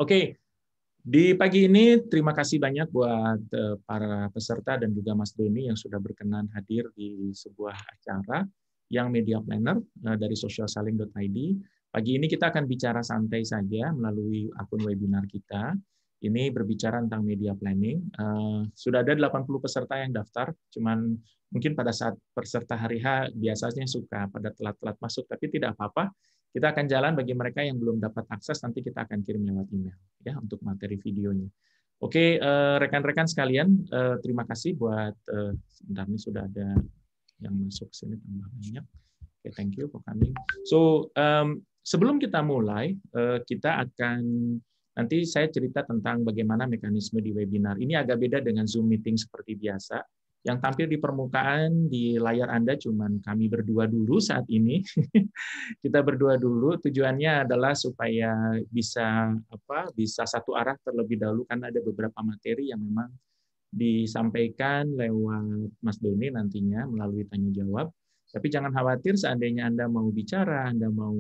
Oke, di pagi ini terima kasih banyak buat para peserta dan juga Mas Doni yang sudah berkenan hadir di sebuah acara yang Media Planner dari socialselling.id. Pagi ini kita akan bicara santai saja melalui akun webinar kita. Ini berbicara tentang media planning. Sudah ada 80 peserta yang daftar, cuman mungkin pada saat peserta hari H biasanya suka pada telat-telat masuk, tapi tidak apa-apa. Kita akan jalan bagi mereka yang belum dapat akses, nanti kita akan kirim lewat email ya untuk materi videonya. Oke, rekan-rekan sekalian, terima kasih buat sebentar ini sudah ada yang masuk sini tambah banyak. Oke, thank you for coming. So, sebelum kita mulai, kita akan nanti saya cerita tentang bagaimana mekanisme di webinar. Ini agak beda dengan Zoom meeting seperti biasa. Yang tampil di permukaan di layar Anda cuman kami berdua dulu saat ini. Kita berdua dulu. Tujuannya adalah supaya bisa satu arah terlebih dahulu karena ada beberapa materi yang memang disampaikan lewat Mas Doni nantinya melalui tanya jawab. Tapi jangan khawatir seandainya Anda mau bicara, Anda mau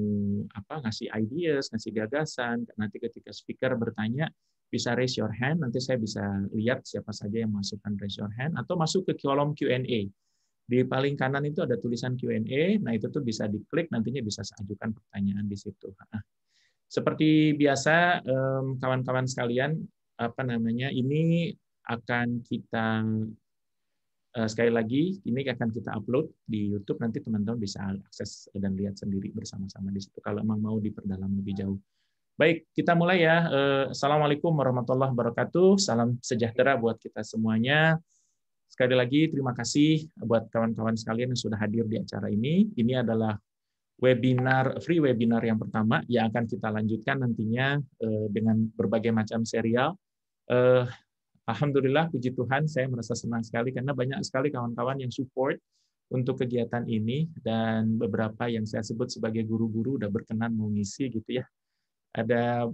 ngasih ideas, ngasih gagasan, nanti ketika speaker bertanya bisa raise your hand, nanti saya bisa lihat siapa saja yang masukkan raise your hand atau masuk ke kolom Q&A. Di paling kanan itu ada tulisan Q&A, nah itu tuh bisa diklik, nantinya bisa ajukan pertanyaan di situ. Seperti biasa, kawan-kawan sekalian, ini akan kita sekali lagi ini akan kita upload di YouTube, nanti teman-teman bisa akses dan lihat sendiri bersama-sama di situ kalau memang mau diperdalam lebih jauh. Baik, kita mulai ya. Assalamualaikum warahmatullahi wabarakatuh. Salam sejahtera buat kita semuanya. Sekali lagi terima kasih buat kawan-kawan sekalian yang sudah hadir di acara ini. Ini adalah free webinar yang pertama yang akan kita lanjutkan nantinya dengan berbagai macam serial. Alhamdulillah, puji Tuhan, saya merasa senang sekali karena banyak sekali kawan-kawan yang support untuk kegiatan ini dan beberapa yang saya sebut sebagai guru-guru udah berkenan mau ngisi gitu ya. Ada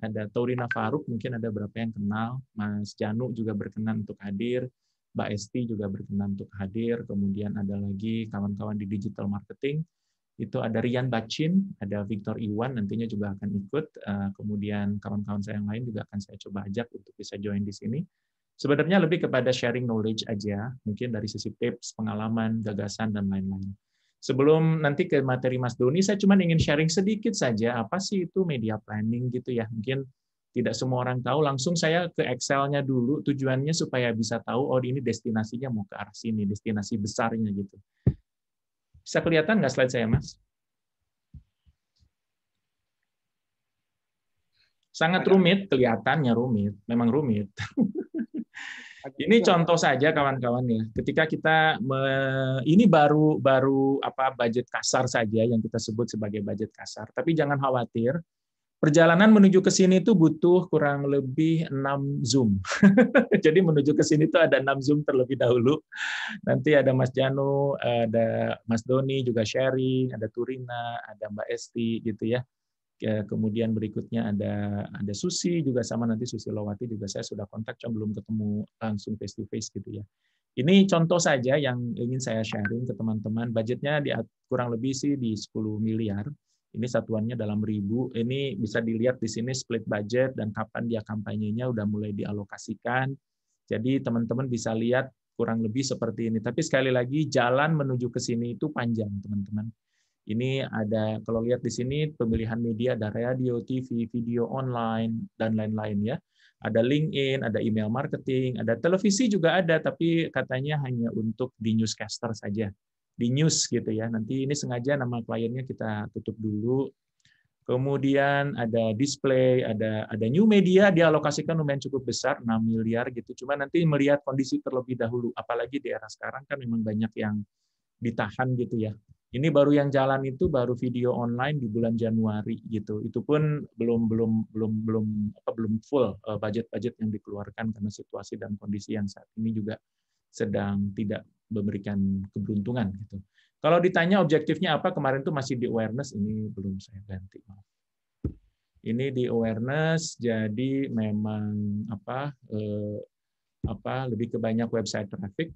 ada Taurina Faruk, mungkin ada beberapa yang kenal, Mas Janu juga berkenan untuk hadir, Mbak Esti juga berkenan untuk hadir, kemudian ada lagi kawan-kawan di digital marketing, itu ada Rian Bacin, ada Victor Iwan, nantinya juga akan ikut. Kemudian kawan-kawan saya yang lain juga akan saya coba ajak untuk bisa join di sini. Sebenarnya lebih kepada sharing knowledge aja, mungkin dari sisi tips, pengalaman, gagasan, dan lain-lain. Sebelum nanti ke materi Mas Doni, saya cuma ingin sharing sedikit saja, apa sih itu media planning gitu ya. Mungkin tidak semua orang tahu, langsung saya ke Excel-nya dulu, tujuannya supaya bisa tahu, oh ini destinasinya mau ke arah sini, destinasi besarnya gitu. Bisa kelihatan nggak slide saya, Mas? Sangat rumit, kelihatannya rumit, memang rumit. Ini contoh saja kawan-kawan ya. Ketika kita ini baru budget kasar saja yang kita sebut sebagai budget kasar. Tapi jangan khawatir, perjalanan menuju ke sini itu butuh kurang lebih 6 Zoom. Jadi menuju ke sini itu ada 6 Zoom terlebih dahulu. Nanti ada Mas Janu, ada Mas Doni juga sharing, ada Turina, ada Mbak Esti gitu ya. Kemudian berikutnya ada Susi juga sama, nanti Susi Lowati juga saya sudah kontak, cuma belum ketemu langsung face to face gitu ya. Ini contoh saja yang ingin saya sharing ke teman-teman. Budgetnya kurang lebih sih di 10 miliar. Ini satuannya dalam ribu. Ini bisa dilihat di sini split budget dan kapan dia kampanyenya udah mulai dialokasikan. Jadi teman-teman bisa lihat kurang lebih seperti ini. Tapi sekali lagi jalan menuju ke sini itu panjang, teman-teman. Ini ada, kalau lihat di sini, pemilihan media ada radio, TV, video online, dan lain-lain ya. Ada LinkedIn, ada email marketing, ada televisi juga ada, tapi katanya hanya untuk di newscaster saja. Di news gitu ya. Nanti ini sengaja nama kliennya kita tutup dulu. Kemudian ada display, ada new media, dialokasikan lumayan cukup besar, 6 miliar gitu. Cuma nanti melihat kondisi terlebih dahulu. Apalagi di era sekarang kan memang banyak yang ditahan gitu ya. Ini baru yang jalan itu baru video online di bulan Januari gitu. Itu pun belum full budget yang dikeluarkan karena situasi dan kondisi yang saat ini juga sedang tidak memberikan keberuntungan gitu. Kalau ditanya objektifnya apa, kemarin itu masih di awareness, ini belum saya ganti. Ini di awareness, jadi memang lebih ke banyak website traffic.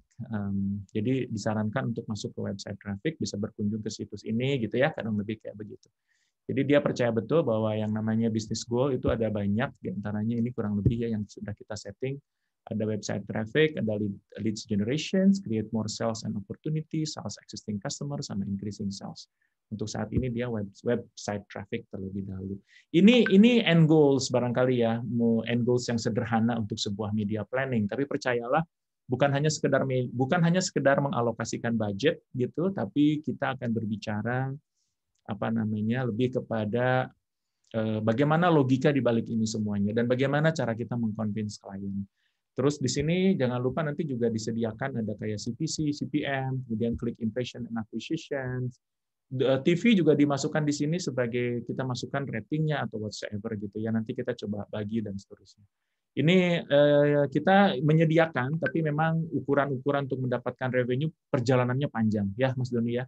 Jadi disarankan untuk masuk ke website traffic, bisa berkunjung ke situs ini gitu ya, kadang lebih kayak begitu. Jadi dia percaya betul bahwa yang namanya business goal itu ada banyak, di antaranya ini kurang lebih ya yang sudah kita setting. Ada website traffic, ada leads generations, create more sales and opportunity, sales existing customers, sama increasing sales. Untuk saat ini dia website traffic terlebih dahulu. Ini end goals barangkali ya, end goals yang sederhana untuk sebuah media planning. Tapi percayalah, bukan hanya sekedar mengalokasikan budget gitu, tapi kita akan berbicara lebih kepada bagaimana logika di balik ini semuanya dan bagaimana cara kita mengconvince klien. Terus di sini jangan lupa nanti juga disediakan ada kayak CPC, CPM, kemudian click impression and acquisition. TV juga dimasukkan di sini sebagai kita masukkan ratingnya atau whatsoever gitu ya. Nanti kita coba bagi dan seterusnya. Ini kita menyediakan, tapi memang ukuran-ukuran untuk mendapatkan revenue perjalanannya panjang ya, Mas Doni ya.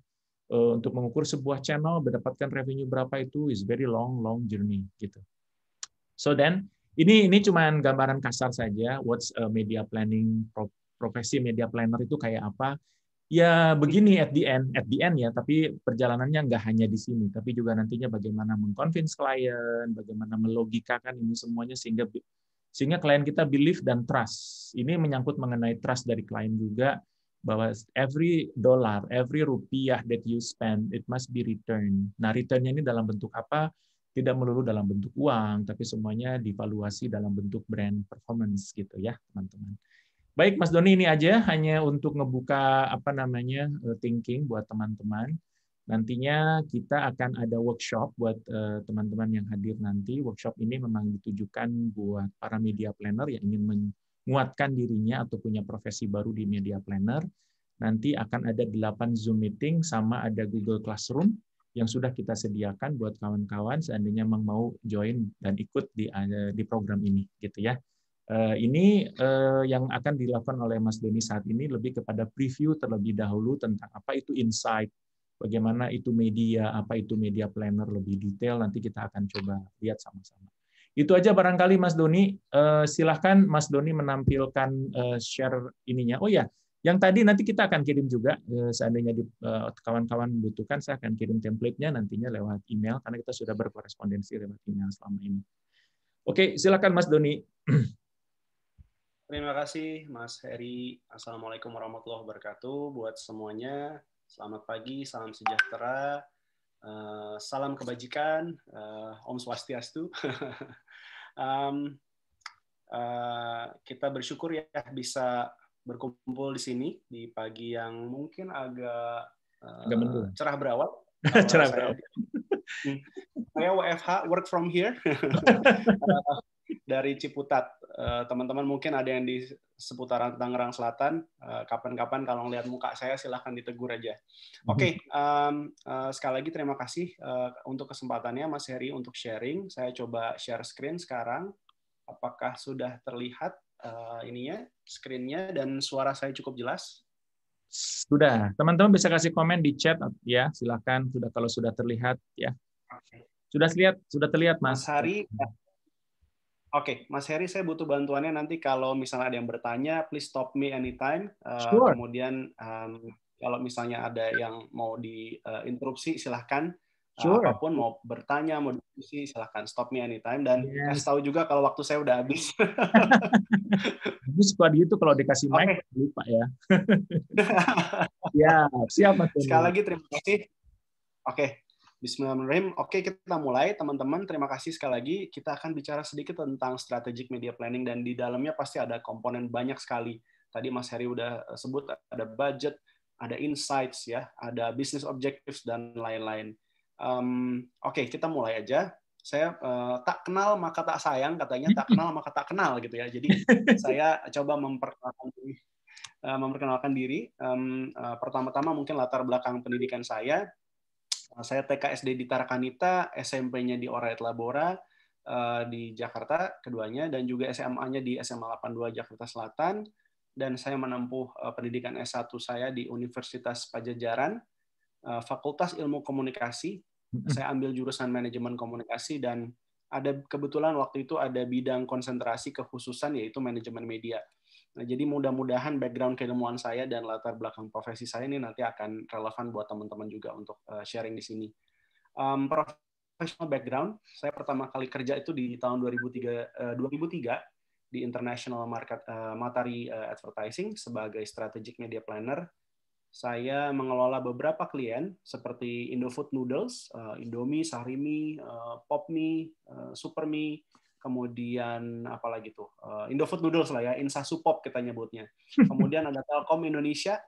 Untuk mengukur sebuah channel mendapatkan revenue berapa itu is very long journey gitu. So then ini cuma gambaran kasar saja what's media planning, profesi media planner itu kayak apa. Ya begini at the end ya, tapi perjalanannya nggak hanya di sini, tapi juga nantinya bagaimana mengconvince klien, bagaimana melogikakan ini semuanya sehingga klien kita believe dan trust. Ini menyangkut mengenai trust dari klien juga, bahwa every dollar, every rupiah that you spend, it must be returned. Nah, returnnya ini dalam bentuk apa? Tidak melulu dalam bentuk uang, tapi semuanya divaluasi dalam bentuk brand performance gitu ya, teman-teman. Baik, Mas Doni, ini aja hanya untuk ngebuka thinking buat teman-teman. Nantinya kita akan ada workshop buat teman-teman yang hadir nanti. Workshop ini memang ditujukan buat para media planner yang ingin menguatkan dirinya atau punya profesi baru di media planner. Nanti akan ada 8 Zoom meeting sama ada Google Classroom yang sudah kita sediakan buat kawan-kawan seandainya mau join dan ikut di program ini gitu ya. Ini yang akan dilakukan oleh Mas Doni saat ini lebih kepada preview terlebih dahulu tentang apa itu insight, bagaimana itu media, apa itu media planner lebih detail, nanti kita akan coba lihat sama-sama. Itu aja barangkali Mas Doni. Silahkan Mas Doni menampilkan share ininya. Oh ya, yang tadi nanti kita akan kirim juga, seandainya kawan-kawan membutuhkan, saya akan kirim template-nya nantinya lewat email, karena kita sudah berkorespondensi lewat email selama ini. Oke, silakan Mas Doni. Terima kasih Mas Heri. Assalamualaikum warahmatullahi wabarakatuh buat semuanya. Selamat pagi, salam sejahtera, salam kebajikan, Om Swastiastu. Kita bersyukur ya bisa berkumpul di sini di pagi yang mungkin agak cerah berawal. Cerah berawal. Saya WFH, work from here. Dari Ciputat. Teman-teman mungkin ada yang di seputaran Tangerang Selatan. Kapan-kapan kalau ngelihat muka saya silahkan ditegur aja. Oke, sekali lagi terima kasih untuk kesempatannya Mas Heri untuk sharing. Saya coba share screen sekarang. Apakah sudah terlihat ininya, screen-nya dan suara saya cukup jelas? Sudah. Teman-teman bisa kasih komen di chat ya. Silahkan kalau sudah terlihat ya. Sudah terlihat Mas Hari. Oke, Mas Heri, saya butuh bantuannya nanti kalau misalnya ada yang bertanya, please stop me anytime. Sure. Kemudian kalau misalnya ada yang mau diinterupsi, silahkan. Sure. Apapun, mau bertanya, mau diskusi, silahkan stop me anytime. Dan kasih tahu juga kalau waktu saya udah habis. Ini suka gitu kalau dikasih mic, lupa ya. Ya, siap Mas. Sekali lagi terima kasih. Oke. Bismillahirrahmanirrahim. Oke, kita mulai. Teman-teman, terima kasih sekali lagi. Kita akan bicara sedikit tentang strategic media planning, dan di dalamnya pasti ada komponen banyak sekali. Tadi Mas Heri udah sebut, ada budget, ada insights, ya, ada business objectives, dan lain-lain. Oke, kita mulai aja. Saya tak kenal maka tak sayang, katanya tak kenal maka tak kenal, gitu ya. Jadi saya coba memperkenalkan diri. Pertama-tama mungkin latar belakang pendidikan saya. Saya TK SD di Tarakanita, SMP-nya di Orait Labora di Jakarta keduanya, dan juga SMA-nya di SMA 82 Jakarta Selatan, dan saya menempuh pendidikan S1 saya di Universitas Padjadjaran, Fakultas Ilmu Komunikasi. Saya ambil jurusan manajemen komunikasi, dan kebetulan waktu itu ada bidang konsentrasi kekhususan yaitu manajemen media. Nah, jadi mudah-mudahan background keilmuan saya dan latar belakang profesi saya ini nanti akan relevan buat teman-teman juga untuk sharing di sini. professional background, saya pertama kali kerja itu di tahun 2003 di International Matahari Advertising sebagai strategic media planner. Saya mengelola beberapa klien seperti Indofood Noodles, Indomie, Sahrimi, Popmie, Supermie, kemudian apalagi tuh Indofood Noodles lah ya, Insasupop kita nyebutnya. Kemudian ada Telkom Indonesia.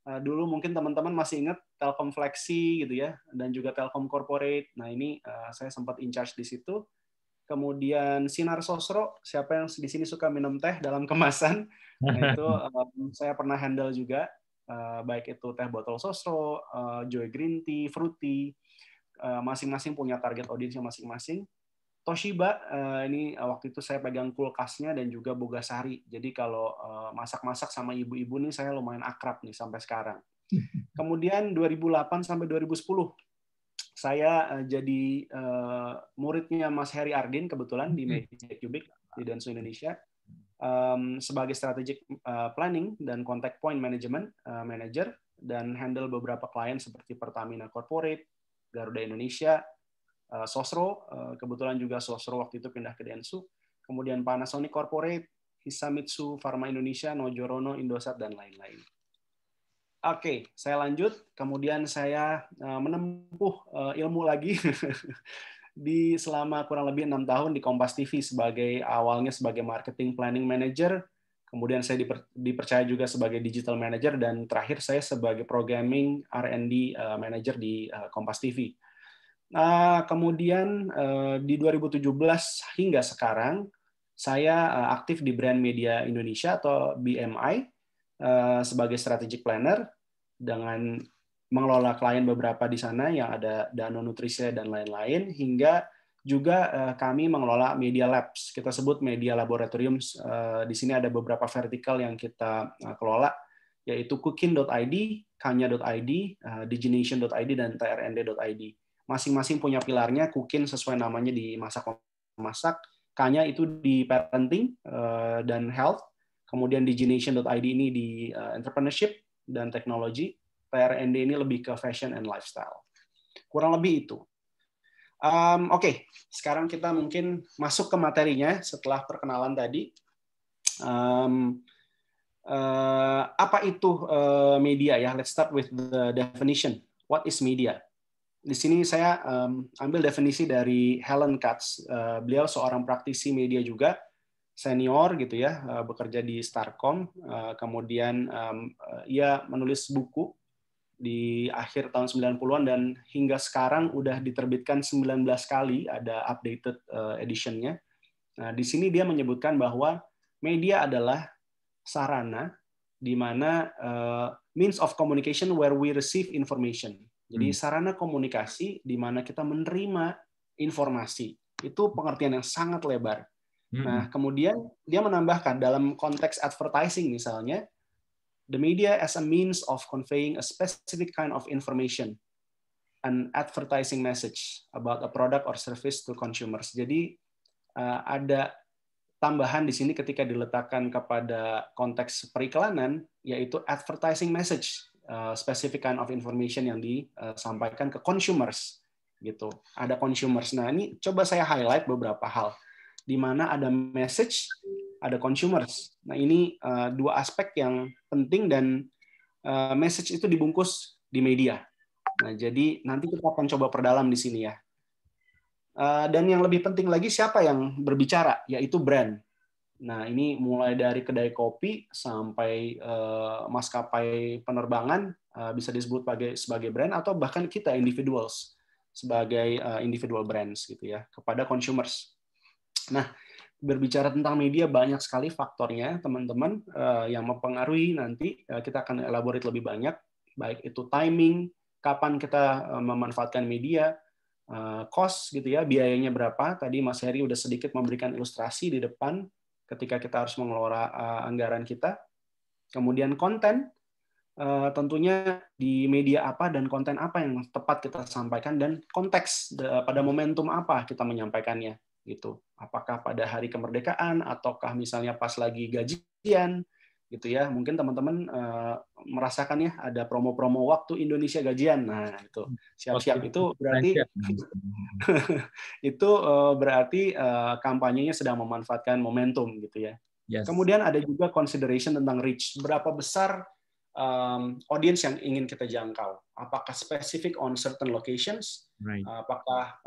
Dulu mungkin teman-teman masih ingat Telkom Flexi gitu ya, dan juga Telkom Corporate. Nah ini saya sempat in charge di situ. Kemudian Sinar Sosro, siapa yang di sini suka minum teh dalam kemasan, nah itu saya pernah handle juga, baik itu teh botol Sosro, Joy Green Tea, Fruity, masing-masing punya target audiensnya masing-masing. Toshiba, ini waktu itu saya pegang kulkasnya dan juga Bogasari. Jadi kalau masak-masak sama ibu-ibu nih saya lumayan akrab nih sampai sekarang. Kemudian 2008 sampai 2010 saya jadi muridnya Mas Heri Ardin kebetulan di Media Cubic di Densu Indonesia sebagai strategic planning dan contact point management manager dan handle beberapa klien seperti Pertamina Corporate, Garuda Indonesia, Sosro, kebetulan juga Sosro waktu itu pindah ke Densu, kemudian Panasonic Corporate, Hisamitsu, Pharma Indonesia, Nojorono, Indosat, dan lain-lain. Oke, saya lanjut. Kemudian saya menempuh ilmu lagi di selama kurang lebih 6 tahun di Kompas TV awalnya sebagai marketing planning manager, kemudian saya dipercaya juga sebagai digital manager, dan terakhir saya sebagai programming R&D manager di Kompas TV. Kemudian di 2017 hingga sekarang saya aktif di Brand Media Indonesia atau BMI sebagai strategic planner dengan mengelola klien beberapa di sana yang ada Danone Nutrisea dan lain-lain, hingga juga kami mengelola media labs. Kita sebut media laboratorium. Di sini ada beberapa vertikal yang kita kelola, yaitu Cookin.id, Kanya.id, Digination.id, dan trnd.id. Masing-masing punya pilarnya. Cookin sesuai namanya di masak-masak, Kanya itu di parenting dan health, kemudian Digination.id ini di entrepreneurship dan teknologi, TRND ini lebih ke fashion and lifestyle. Kurang lebih itu. Oke, sekarang kita mungkin masuk ke materinya setelah perkenalan tadi. Apa itu media ya? Let's start with the definition. What is media? Di sini saya ambil definisi dari Helen Katz. Beliau seorang praktisi media juga, senior gitu ya, bekerja di Starcom. Kemudian ia menulis buku di akhir tahun 90-an dan hingga sekarang udah diterbitkan 19 kali, ada updated edition-nya. Nah, di sini dia menyebutkan bahwa media adalah sarana di mana means of communication where we receive information. Jadi sarana komunikasi di mana kita menerima informasi. Itu pengertian yang sangat lebar. Nah, kemudian dia menambahkan dalam konteks advertising misalnya, the media as a means of conveying a specific kind of information, an advertising message about a product or service to consumers. Jadi ada tambahan di sini ketika diletakkan kepada konteks periklanan, yaitu advertising message, specific kind of information yang disampaikan ke consumers. Gitu. Ada consumers. Nah, ini coba saya highlight beberapa hal di mana ada message, ada consumers. Nah, ini dua aspek yang penting dan message itu dibungkus di media. Nah, jadi nanti kita akan coba perdalam di sini ya. Dan yang lebih penting lagi siapa yang berbicara, yaitu brand. Nah, ini mulai dari kedai kopi sampai maskapai penerbangan bisa disebut sebagai brand, atau bahkan kita individuals sebagai individual brands gitu ya kepada consumers. Nah, berbicara tentang media banyak sekali faktornya, teman-teman, yang mempengaruhi nanti kita akan elaborate lebih banyak, baik itu timing, kapan kita memanfaatkan media, cost gitu ya, biayanya berapa. Tadi Mas Heri udah sedikit memberikan ilustrasi di depan ketika kita harus mengelola anggaran kita. Kemudian konten, tentunya di media apa dan konten apa yang tepat kita sampaikan, dan konteks pada momentum apa kita menyampaikannya. Gitu. Apakah pada hari kemerdekaan, ataukah misalnya pas lagi gajian, gitu ya. Mungkin teman-teman merasakan ya ada promo-promo waktu Indonesia gajian. Nah, itu siap-siap itu berarti itu berarti kampanyenya sedang memanfaatkan momentum gitu ya. Yes. Kemudian ada juga consideration tentang reach. Berapa besar audience yang ingin kita jangkau? Apakah spesifik on certain locations? Right. Apakah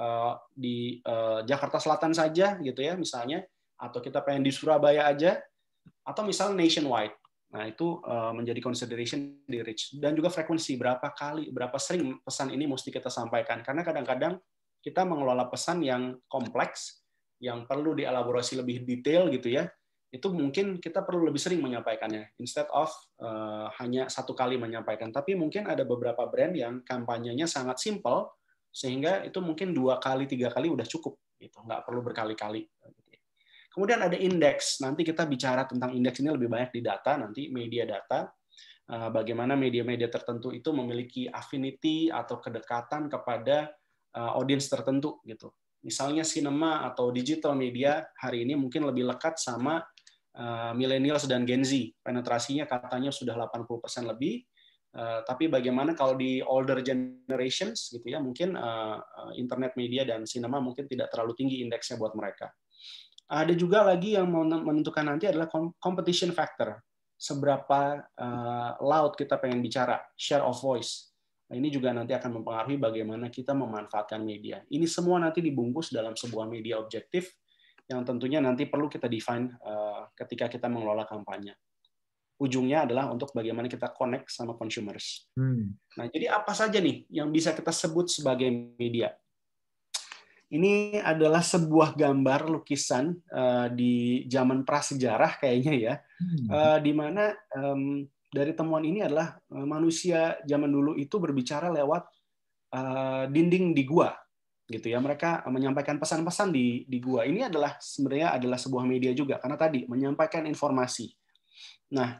di Jakarta Selatan saja gitu ya misalnya, atau kita pengen di Surabaya aja, atau misalnya nationwide. Nah, itu menjadi consideration di reach. Dan juga frekuensi, berapa sering pesan ini mesti kita sampaikan. Karena kadang-kadang kita mengelola pesan yang kompleks, yang perlu dielaborasi lebih detail gitu ya, itu mungkin kita perlu lebih sering menyampaikannya, instead of hanya satu kali menyampaikan. Tapi mungkin ada beberapa brand yang kampanyenya sangat simple, sehingga itu mungkin 2 kali, 3 kali udah cukup. Gitu. Nggak perlu berkali-kali. Kemudian ada indeks. Nanti kita bicara tentang indeks ini lebih banyak di data, nanti media data. Bagaimana media-media tertentu itu memiliki affinity atau kedekatan kepada audiens tertentu gitu. Misalnya sinema atau digital media hari ini mungkin lebih lekat sama millennials dan Gen Z. Penetrasinya katanya sudah 80% lebih. Tapi bagaimana kalau di older generations gitu ya, mungkin internet media dan sinema mungkin tidak terlalu tinggi indeksnya buat mereka. Ada juga lagi yang menentukan nanti adalah competition factor. Seberapa loud kita pengen bicara, share of voice. Nah, ini juga nanti akan mempengaruhi bagaimana kita memanfaatkan media. Ini semua nanti dibungkus dalam sebuah media objektif yang tentunya nanti perlu kita define ketika kita mengelola kampanye. Ujungnya adalah untuk bagaimana kita connect sama consumers. Nah, jadi apa saja nih yang bisa kita sebut sebagai media? Ini adalah sebuah gambar lukisan di zaman prasejarah kayaknya ya, di mana dari temuan ini adalah manusia zaman dulu itu berbicara lewat dinding di gua, gitu ya. Mereka menyampaikan pesan-pesan di gua. Ini adalah sebenarnya adalah sebuah media juga karena tadi menyampaikan informasi. Nah,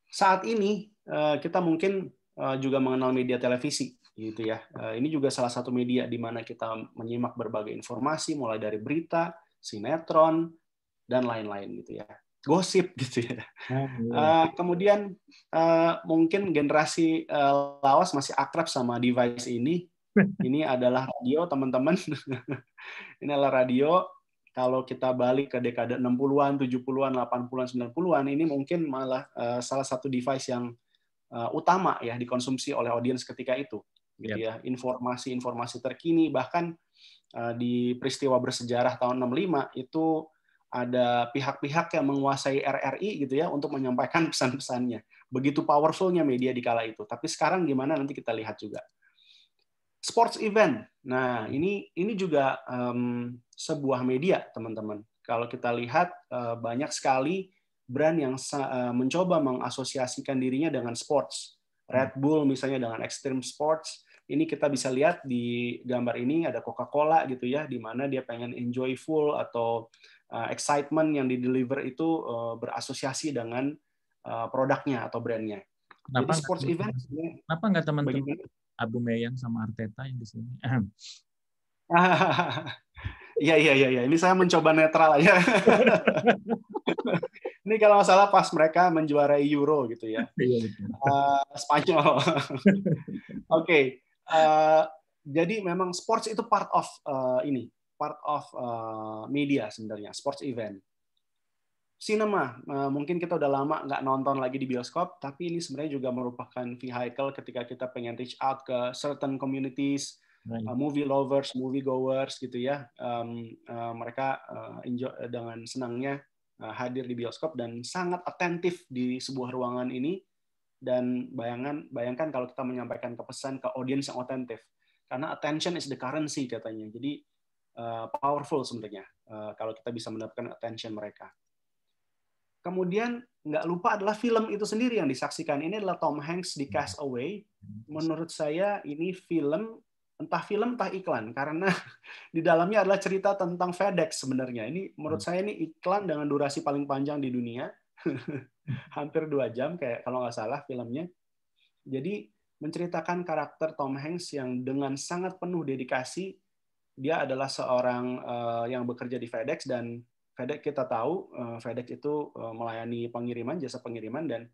saat ini kita mungkin juga mengenal media televisi. Gitu ya. Ini juga salah satu media di mana kita menyimak berbagai informasi, mulai dari berita, sinetron, dan lain-lain gitu ya. Gosip gitu ya. Kemudian mungkin generasi lawas masih akrab sama device ini. Ini adalah radio, teman-teman. Ini adalah radio. Kalau kita balik ke dekade 60-an, 70-an, 80-an, 90-an, ini mungkin malah salah satu device yang utama ya dikonsumsi oleh audiens ketika itu. Gitu ya, informasi-informasi terkini, bahkan di peristiwa bersejarah tahun 65 itu ada pihak-pihak yang menguasai RRI gitu ya untuk menyampaikan pesan-pesannya. Begitu powerfulnya media di kala itu. Tapi sekarang gimana nanti kita lihat juga. Sports event. Nah, ini juga sebuah media, teman-teman. Kalau kita lihat banyak sekali brand yang mencoba mengasosiasikan dirinya dengan sports. Red Bull misalnya dengan Extreme Sports. Ini kita bisa lihat di gambar ini ada Coca-Cola gitu ya, di mana dia pengen enjoyful atau excitement yang di-deliver itu berasosiasi dengan produknya atau brandnya. Jadi sports event. Kenapa nggak teman-teman Abu Meyang sama Arteta yang di sini? Iya. Ini saya mencoba netral aja. Ini kalau nggak salah pas mereka menjuarai Euro gitu ya. Spanyol. Oke. Jadi memang sports itu part of media sebenarnya, sports event. Cinema, mungkin kita udah lama nggak nonton lagi di bioskop, tapi ini sebenarnya juga merupakan vehicle ketika kita pengen reach out ke certain communities, movie lovers, movie goers gitu ya. Mereka enjoy dengan senangnya hadir di bioskop dan sangat atentif di sebuah ruangan ini. Dan bayangkan kalau kita menyampaikan pesan ke audiens yang otentif, karena attention is the currency katanya. Jadi powerful sebenarnya kalau kita bisa mendapatkan attention mereka. Kemudian nggak lupa adalah film itu sendiri yang disaksikan. Ini adalah Tom Hanks di Cast Away. Menurut saya ini entah film entah iklan, karena di dalamnya adalah cerita tentang FedEx sebenarnya. Ini menurut saya ini iklan dengan durasi paling panjang di dunia. Hampir 2 jam kayak kalau nggak salah filmnya. Jadi menceritakan karakter Tom Hanks yang dengan sangat penuh dedikasi. Dia adalah seorang yang bekerja di FedEx dan FedEx kita tahu FedEx itu melayani pengiriman, jasa pengiriman, dan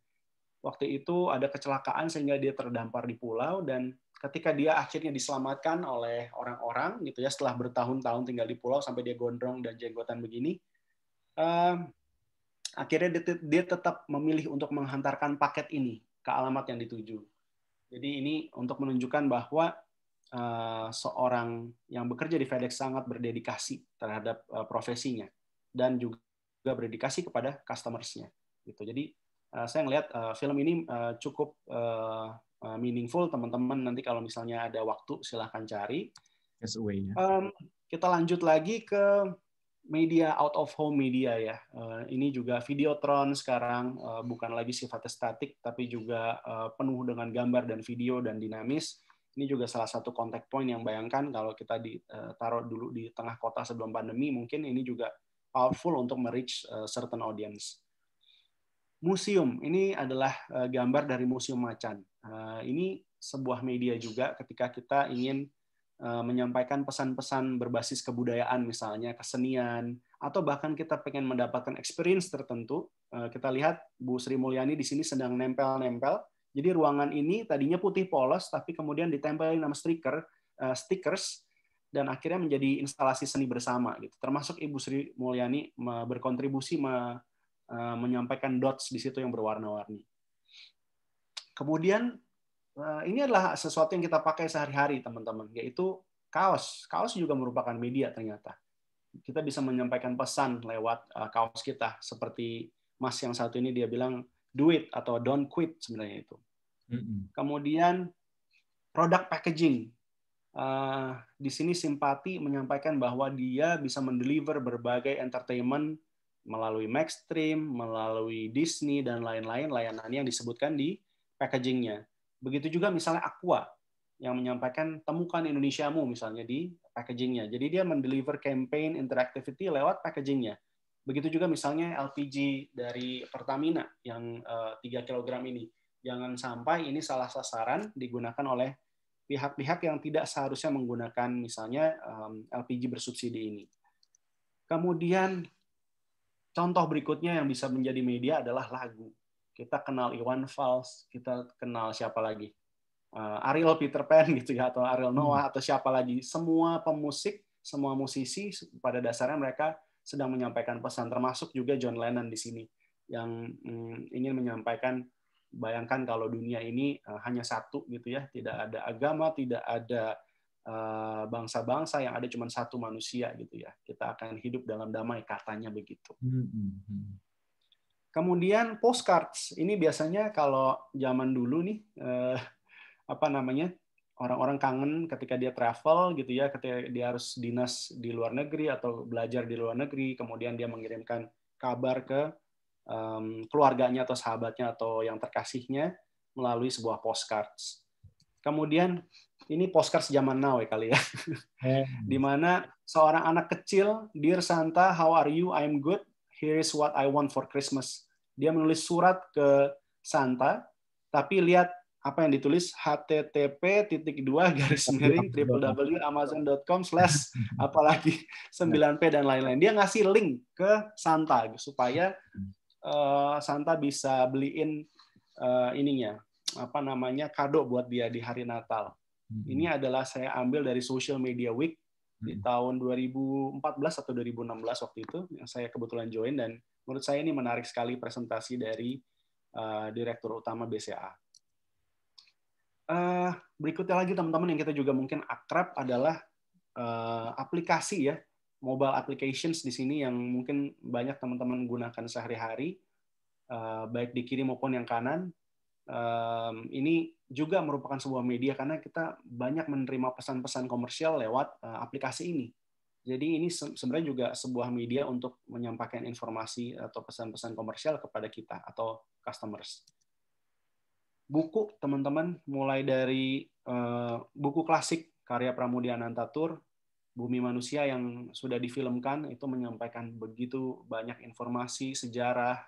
waktu itu ada kecelakaan sehingga dia terdampar di pulau, dan ketika dia akhirnya diselamatkan oleh orang-orang gitu ya, setelah bertahun-tahun tinggal di pulau sampai dia gondrong dan jenggotan begini, akhirnya dia tetap memilih untuk menghantarkan paket ini ke alamat yang dituju. Jadi ini untuk menunjukkan bahwa seorang yang bekerja di FedEx sangat berdedikasi terhadap profesinya dan juga berdedikasi kepada customersnya. Gitu. Jadi saya ngelihat film ini cukup meaningful, teman-teman. Nanti kalau misalnya ada waktu silahkan cari. Kita lanjut lagi ke media out of home media ya. Ini juga Videotron sekarang bukan lagi sifatnya statik, tapi juga penuh dengan gambar dan video dan dinamis. Ini juga salah satu contact point yang bayangkan kalau kita ditaruh dulu di tengah kota sebelum pandemi, mungkin ini juga powerful untuk me-reach certain audience. Museum, ini adalah gambar dari Museum Macan. Ini sebuah media juga ketika kita ingin menyampaikan pesan-pesan berbasis kebudayaan, misalnya kesenian, atau bahkan kita pengen mendapatkan experience tertentu. Kita lihat Bu Sri Mulyani di sini sedang nempel-nempel. Jadi ruangan ini tadinya putih polos, tapi kemudian ditempelin sama stickers, dan akhirnya menjadi instalasi seni bersama. Gitu. Termasuk Ibu Sri Mulyani berkontribusi menyampaikan dots di situ yang berwarna-warni. Kemudian ini adalah sesuatu yang kita pakai sehari-hari, teman-teman, yaitu kaos. Kaos juga merupakan media ternyata. Kita bisa menyampaikan pesan lewat kaos kita, seperti Mas yang satu ini dia bilang, do it atau don't quit sebenarnya itu. Kemudian product packaging. Di sini Simpati menyampaikan bahwa dia bisa mendeliver berbagai entertainment melalui Maxstream, melalui Disney, dan lain-lain layanan yang disebutkan di packagingnya. Begitu juga misalnya Aqua yang menyampaikan temukan Indonesiamu misalnya di packagingnya. Jadi dia mendeliver campaign interactivity lewat packagingnya. Begitu juga misalnya LPG dari Pertamina yang 3 kg ini. Jangan sampai ini salah sasaran digunakan oleh pihak-pihak yang tidak seharusnya menggunakan misalnya LPG bersubsidi ini. Kemudian contoh berikutnya yang bisa menjadi media adalah lagu. Kita kenal Iwan Fals, kita kenal siapa lagi? Ariel Peter Pan gitu ya, atau Ariel Noah, atau siapa lagi? Semua pemusik, semua musisi pada dasarnya mereka sedang menyampaikan pesan, termasuk juga John Lennon di sini yang ingin menyampaikan, bayangkan kalau dunia ini hanya satu gitu ya, tidak ada agama, tidak ada bangsa-bangsa, yang ada cuma satu manusia gitu ya. Kita akan hidup dalam damai, katanya begitu. Kemudian postcards, ini biasanya kalau zaman dulu nih orang-orang kangen ketika dia travel gitu ya, ketika dia harus dinas di luar negeri atau belajar di luar negeri, kemudian dia mengirimkan kabar ke keluarganya atau sahabatnya atau yang terkasihnya melalui sebuah postcards. Kemudian ini postcards zaman now ya kali ya, di mana seorang anak kecil, Dear Santa, how are you? I'm good. Here is what I want for Christmas. Dia menulis surat ke Santa, tapi lihat apa yang ditulis, http://www.amazon.com/ apalagi 9p dan lain-lain. Dia ngasih link ke Santa supaya Santa bisa beliin kado buat dia di hari Natal. Ini adalah saya ambil dari Social Media Week di tahun 2014 atau 2016 waktu itu, yang saya kebetulan join, dan menurut saya ini menarik sekali presentasi dari Direktur Utama BCA. Berikutnya lagi teman-teman yang kita juga mungkin akrab adalah aplikasi ya, mobile applications di sini yang mungkin banyak teman-teman gunakan sehari-hari, baik di kiri maupun yang kanan. Ini juga merupakan sebuah media karena kita banyak menerima pesan-pesan komersial lewat aplikasi ini. Jadi ini sebenarnya juga sebuah media untuk menyampaikan informasi atau pesan-pesan komersial kepada kita atau customers. Buku, teman-teman, mulai dari buku klasik karya Pramudia Anantatur, Bumi Manusia yang sudah difilmkan, itu menyampaikan begitu banyak informasi, sejarah,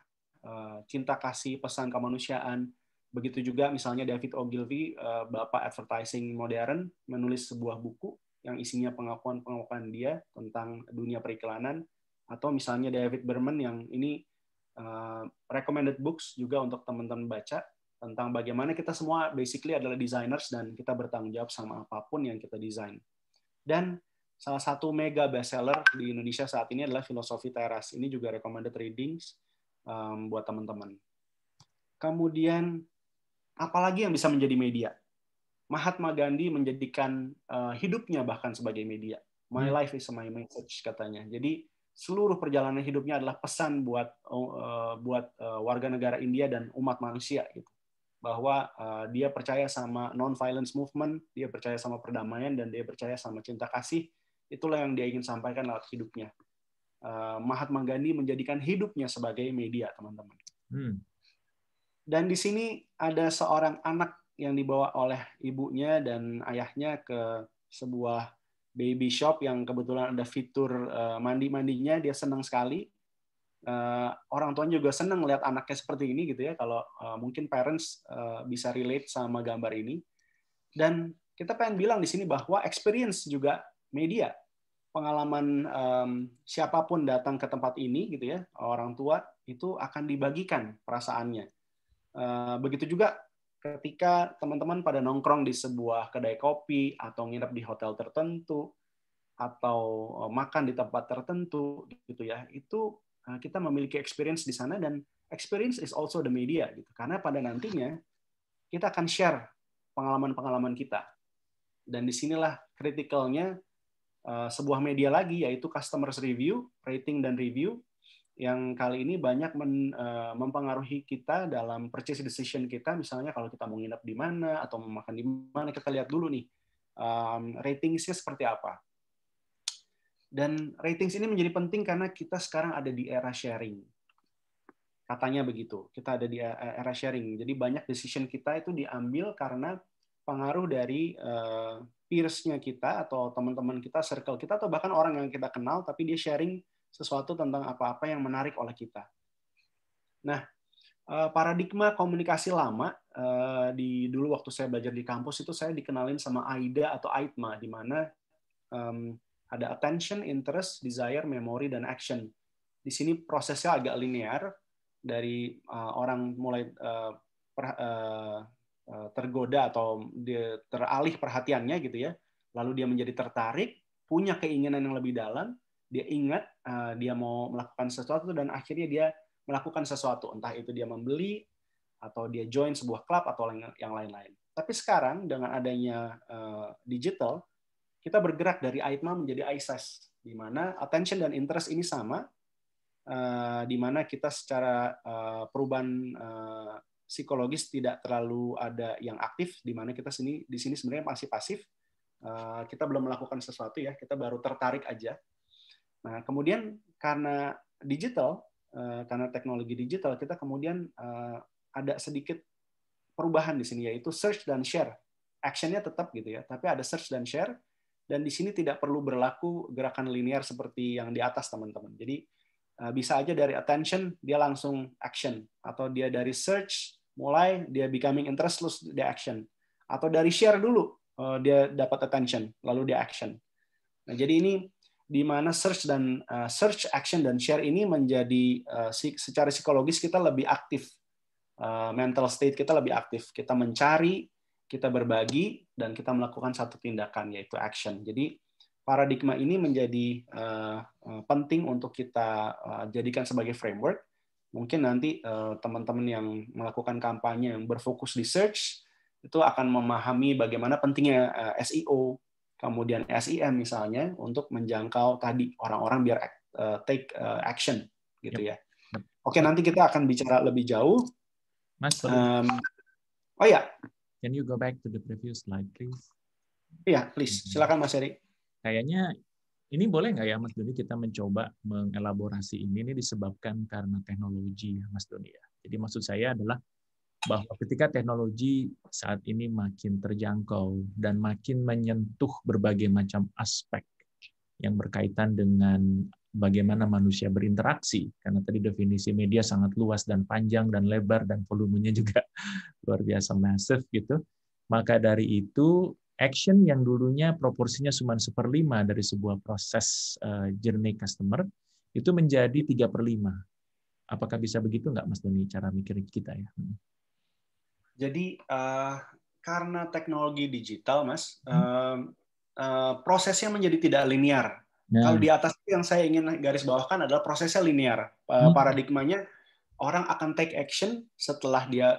cinta kasih, pesan kemanusiaan. Begitu juga misalnya David Ogilvy, Bapak Advertising Modern, menulis sebuah buku yang isinya pengakuan-pengakuan dia tentang dunia periklanan. atau misalnya David Berman yang ini recommended books juga untuk teman-teman baca tentang bagaimana kita semua basically adalah designers dan kita bertanggung jawab sama apapun yang kita desain. Dan salah satu mega bestseller di Indonesia saat ini adalah Filosofi Teras. Ini juga recommended readings buat teman-teman. Kemudian, apalagi yang bisa menjadi media? Mahatma Gandhi menjadikan hidupnya bahkan sebagai media. My life is my message, katanya. Jadi, seluruh perjalanan hidupnya adalah pesan buat warga negara India dan umat manusia, gitu. Bahwa dia percaya sama non-violence movement, dia percaya sama perdamaian, dan dia percaya sama cinta kasih. Itulah yang dia ingin sampaikan lewat hidupnya. Mahatma Gandhi menjadikan hidupnya sebagai media, teman-teman. Dan di sini ada seorang anak yang dibawa oleh ibunya dan ayahnya ke sebuah baby shop yang kebetulan ada fitur mandi-mandinya. Dia senang sekali. Orang tuanya juga senang lihat anaknya seperti ini, gitu ya. Kalau mungkin parents bisa relate sama gambar ini. Dan kita pengen bilang di sini bahwa experience juga media. Pengalaman siapapun datang ke tempat ini, gitu ya, orang tua itu akan dibagikan perasaannya. Begitu juga ketika teman-teman pada nongkrong di sebuah kedai kopi atau nginep di hotel tertentu atau makan di tempat tertentu, gitu ya, itu kita memiliki experience di sana, dan experience is also the media, gitu. Karena pada nantinya kita akan share pengalaman-pengalaman kita, dan disinilah kritikalnya sebuah media lagi, yaitu customers review, rating dan review, yang kali ini banyak mempengaruhi kita dalam purchase decision kita. Misalnya kalau kita mau nginep di mana atau mau makan di mana, kita lihat dulu nih ratingsnya seperti apa. Dan ratings ini menjadi penting karena kita sekarang ada di era sharing. Katanya begitu, kita ada di era sharing. Jadi banyak decision kita itu diambil karena pengaruh dari peers-nya kita atau teman-teman kita, circle kita, atau bahkan orang yang kita kenal, tapi dia sharing sesuatu tentang apa-apa yang menarik oleh kita. Nah, paradigma komunikasi lama, dulu waktu saya belajar di kampus itu saya dikenalin sama AIDA atau AITMA, di mana ada attention, interest, desire, memory, dan action. Di sini prosesnya agak linear, dari orang mulai tergoda atau dia teralih perhatiannya, gitu ya, lalu dia menjadi tertarik, punya keinginan yang lebih dalam, dia ingat dia mau melakukan sesuatu, dan akhirnya dia melakukan sesuatu, entah itu dia membeli atau dia join sebuah klub atau yang lain-lain. Tapi sekarang dengan adanya digital, kita bergerak dari AITMA menjadi ISES, di mana attention dan interest ini sama, di mana kita secara perubahan psikologis tidak terlalu ada yang aktif, di mana kita di sini sebenarnya masih pasif. Kita belum melakukan sesuatu, ya, kita baru tertarik aja. Nah, kemudian karena digital, karena teknologi digital, kita kemudian ada sedikit perubahan di sini, yaitu search dan share. Action-nya tetap, gitu ya, tapi ada search dan share, dan di sini tidak perlu berlaku gerakan linear seperti yang di atas, teman-teman. Jadi bisa aja dari attention dia langsung action, atau dia dari search mulai dia becoming interest terus dia action, atau dari share dulu dia dapat attention lalu dia action. Nah, jadi ini di mana search, action, dan share ini menjadi secara psikologis kita lebih aktif, mental state kita lebih aktif, kita mencari, kita berbagi, dan kita melakukan satu tindakan, yaitu action. Jadi paradigma ini menjadi penting untuk kita jadikan sebagai framework. Mungkin nanti teman-teman yang melakukan kampanye yang berfokus di search itu akan memahami bagaimana pentingnya SEO, kemudian SEM misalnya, untuk menjangkau tadi orang-orang biar take action, gitu ya. Oke, nanti kita akan bicara lebih jauh. Mas, oh ya. Can you go back to the previous slide, please? Iya, please. Silakan, Mas Heri. Kayaknya ini boleh nggak ya, Mas Doni, kita mencoba mengelaborasi ini disebabkan karena teknologi, Mas Doni, ya. Jadi maksud saya adalah bahwa ketika teknologi saat ini makin terjangkau dan makin menyentuh berbagai macam aspek yang berkaitan dengan bagaimana manusia berinteraksi, karena tadi definisi media sangat luas dan panjang dan lebar dan volumenya juga luar biasa massive, gitu. Maka dari itu action yang dulunya proporsinya cuma 1/5 dari sebuah proses journey customer, itu menjadi 3/5. Apakah bisa begitu nggak, Mas Doni, cara mikir kita ya? Jadi karena teknologi digital, Mas, prosesnya menjadi tidak linear. Kalau di atas yang saya ingin garis bawahkan adalah prosesnya linear. Paradigmanya orang akan take action setelah dia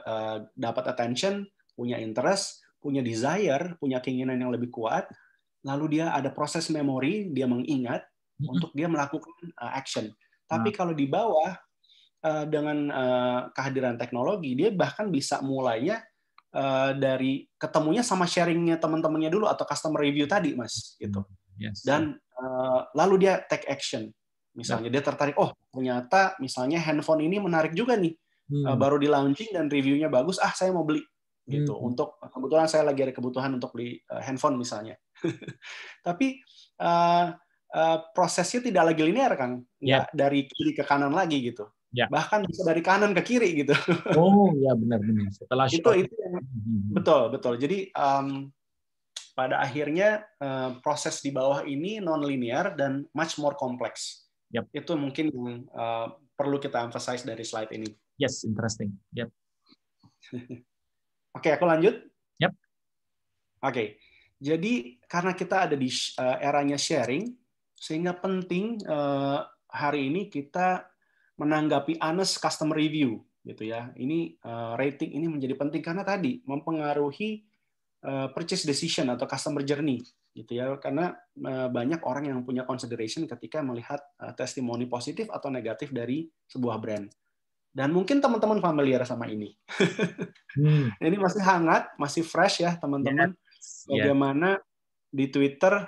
dapat attention, punya interest, punya desire, punya keinginan yang lebih kuat, lalu dia ada proses memori, dia mengingat untuk dia melakukan action. Tapi kalau di bawah dengan kehadiran teknologi, dia bahkan bisa mulainya dari ketemunya sama sharingnya teman-temannya dulu atau customer review tadi, Mas, gitu. Dan lalu dia take action. Misalnya dia tertarik, oh ternyata misalnya handphone ini menarik juga nih, baru di launching dan reviewnya bagus, saya mau beli gitu. Untuk kebetulan saya lagi ada kebutuhan untuk beli handphone misalnya. Tapi prosesnya tidak lagi linear, Kang, nggak dari kiri ke kanan lagi gitu. Bahkan bisa dari kanan ke kiri gitu. Oh ya, benar-benar. Setelah itu yang, betul. Jadi pada akhirnya proses di bawah ini non-linear dan much more complex. Itu mungkin yang perlu kita emphasize dari slide ini. Yes, interesting. Oke, aku lanjut. Oke. Jadi karena kita ada di eranya sharing, sehingga penting hari ini kita menanggapi honest customer review, gitu ya. Ini rating ini menjadi penting karena tadi mempengaruhi purchase decision atau customer journey, gitu ya. Karena banyak orang yang punya consideration ketika melihat testimoni positif atau negatif dari sebuah brand. Dan mungkin teman-teman familiar sama ini. Ini masih hangat, masih fresh ya teman-teman. Bagaimana di Twitter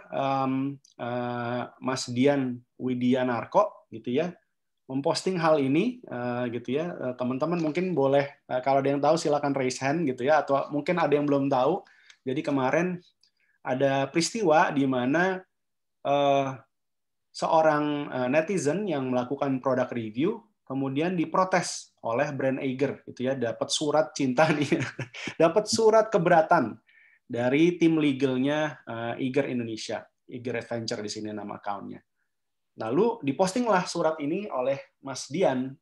Mas Dian Widianarko, gitu ya, memposting hal ini, gitu ya. Teman-teman mungkin boleh, kalau ada yang tahu silakan raise hand, gitu ya. Atau mungkin ada yang belum tahu. Jadi kemarin ada peristiwa di mana seorang netizen yang melakukan produk review kemudian diprotes oleh brand Eiger, gitu ya, dapat surat cinta nih, dapat surat keberatan dari tim legalnya Eiger Indonesia, Eiger Adventure di sini nama account-nya. Lalu dipostinglah surat ini oleh Mas Dian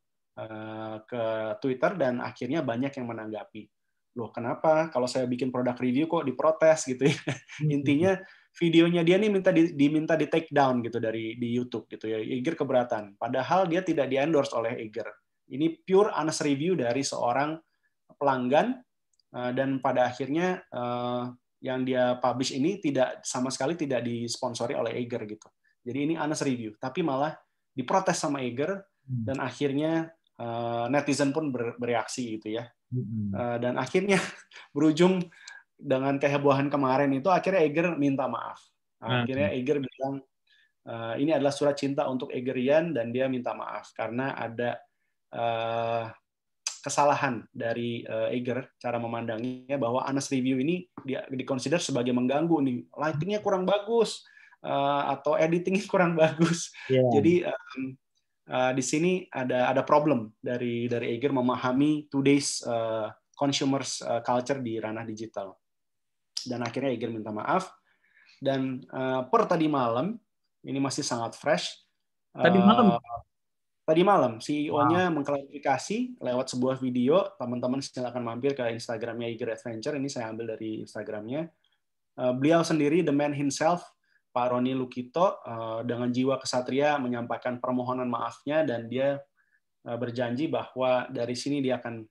ke Twitter dan akhirnya banyak yang menanggapi. Loh, kenapa kalau saya bikin produk review kok diprotes gitu ya? Intinya videonya dia nih diminta di take down gitu di YouTube gitu ya. Eiger keberatan. Padahal dia tidak di-endorse oleh Eiger. Ini pure honest review dari seorang pelanggan dan pada akhirnya yang dia publish ini sama sekali tidak disponsori oleh Eiger gitu. Jadi ini honest review, tapi malah diprotes sama Eiger dan akhirnya netizen pun bereaksi gitu ya. Dan akhirnya berujung dengan kehebohan kemarin itu akhirnya Eiger minta maaf. Akhirnya Eiger bilang ini adalah surat cinta untuk Eigerian dan dia minta maaf karena ada kesalahan dari Eiger cara memandangnya bahwa honest review ini dia dikonsider sebagai mengganggu nih, lightingnya kurang bagus atau editingnya kurang bagus. Jadi di sini ada problem dari Eiger memahami today's consumers culture di ranah digital. Dan akhirnya Eiger minta maaf. Dan per tadi malam, ini masih sangat fresh. Tadi malam CEO-nya mengklarifikasi lewat sebuah video. Teman-teman silakan mampir ke Instagramnya Eiger Adventure. Ini saya ambil dari Instagramnya. Beliau sendiri, the man himself, Pak Roni Lukito, dengan jiwa kesatria menyampaikan permohonan maafnya dan dia berjanji bahwa dari sini dia akan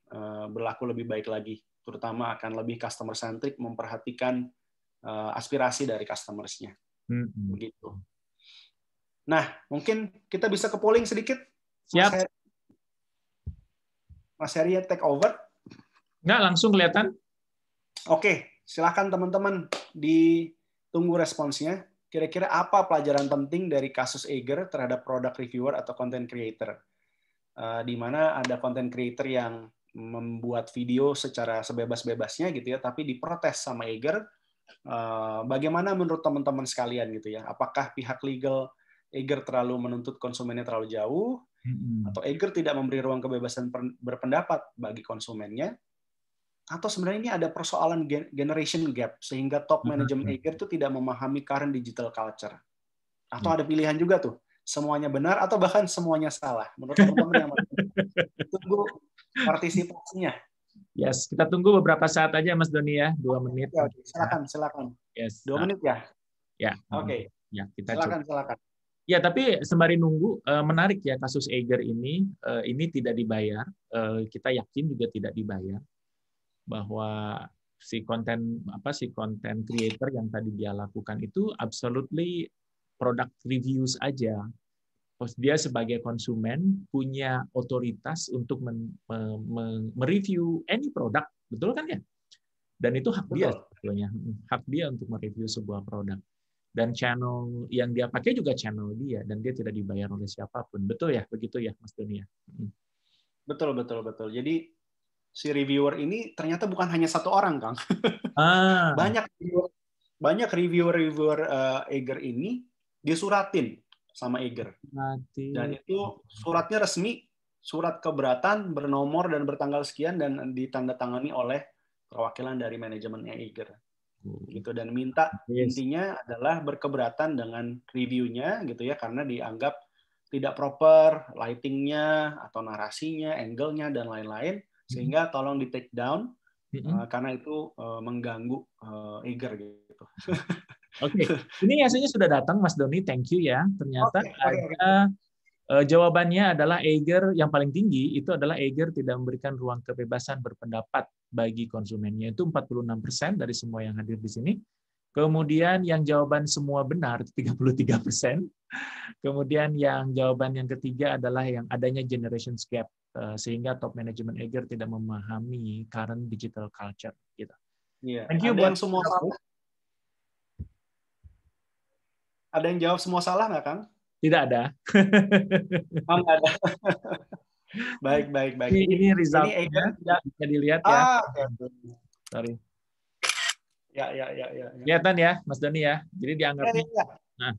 berlaku lebih baik lagi, terutama akan lebih customer centric, memperhatikan aspirasi dari customersnya. Begitu. Nah, mungkin kita bisa ke polling sedikit. Siap. Mas Heri take over. Nggak, langsung kelihatan. Oke, silakan teman-teman ditunggu responsnya. Kira-kira apa pelajaran penting dari kasus Eiger terhadap product reviewer atau content creator? Di mana ada content creator yang membuat video secara sebebas-bebasnya gitu ya, tapi diprotes sama Eiger. Bagaimana menurut teman-teman sekalian gitu ya? Apakah pihak legal Eiger terlalu menuntut konsumennya terlalu jauh, atau Eiger tidak memberi ruang kebebasan berpendapat bagi konsumennya, atau sebenarnya ini ada persoalan generation gap sehingga top management Eiger itu tidak memahami current digital culture, atau ada pilihan juga tuh semuanya benar atau bahkan semuanya salah. Menurut teman-teman yang tunggu partisipasinya. Yes, kita tunggu beberapa saat aja Mas Doni ya, 2 menit. Oke, silakan. Yes. 2 menit ya? Ya. Oke. Ya, kita silakan. Ya, tapi sembari nunggu, menarik ya kasus Eiger ini tidak dibayar. Kita yakin juga tidak dibayar. Bahwa si konten creator yang tadi dia lakukan itu absolutely product reviews aja. Dia sebagai konsumen punya otoritas untuk mereview any product, betul kan ya? Dan itu hak dia sebetulnya, hak dia untuk mereview sebuah produk. Dan channel yang dia pakai juga channel dia, dan dia tidak dibayar oleh siapapun. Betul ya? Begitu ya, Mas Doni ya? Betul. Jadi si reviewer ini ternyata bukan hanya satu orang, Kang. Banyak reviewer Eiger ini disuratin sama Eiger. Dan itu suratnya resmi, surat keberatan bernomor dan bertanggal sekian dan ditandatangani oleh perwakilan dari manajemennya Eiger. Gitu, dan minta intinya adalah berkeberatan dengan reviewnya gitu ya, karena dianggap tidak proper lightingnya atau narasinya, angle-nya dan lain-lain, sehingga tolong di take down karena itu mengganggu Eiger gitu. Oke, ini hasilnya sudah datang Mas Doni, thank you ya. Ternyata ada jawabannya adalah Eiger yang paling tinggi itu adalah Eiger tidak memberikan ruang kebebasan berpendapat bagi konsumennya. Itu 46% dari semua yang hadir di sini. Kemudian yang jawaban semua benar 33%. Kemudian yang jawaban yang ketiga adalah yang adanya generation gap, sehingga top management Eiger tidak memahami current digital culture gitu. Iya. Thank you ada yang semua salah. Ada yang jawab semua salah nggak, Kang? Tidak ada. Nggak ada. Baik. Ini resultnya bisa dilihat ya. Sorry. Ya. Kelihatan ya, Mas Doni ya. Jadi dianggapnya. Ya. Nah.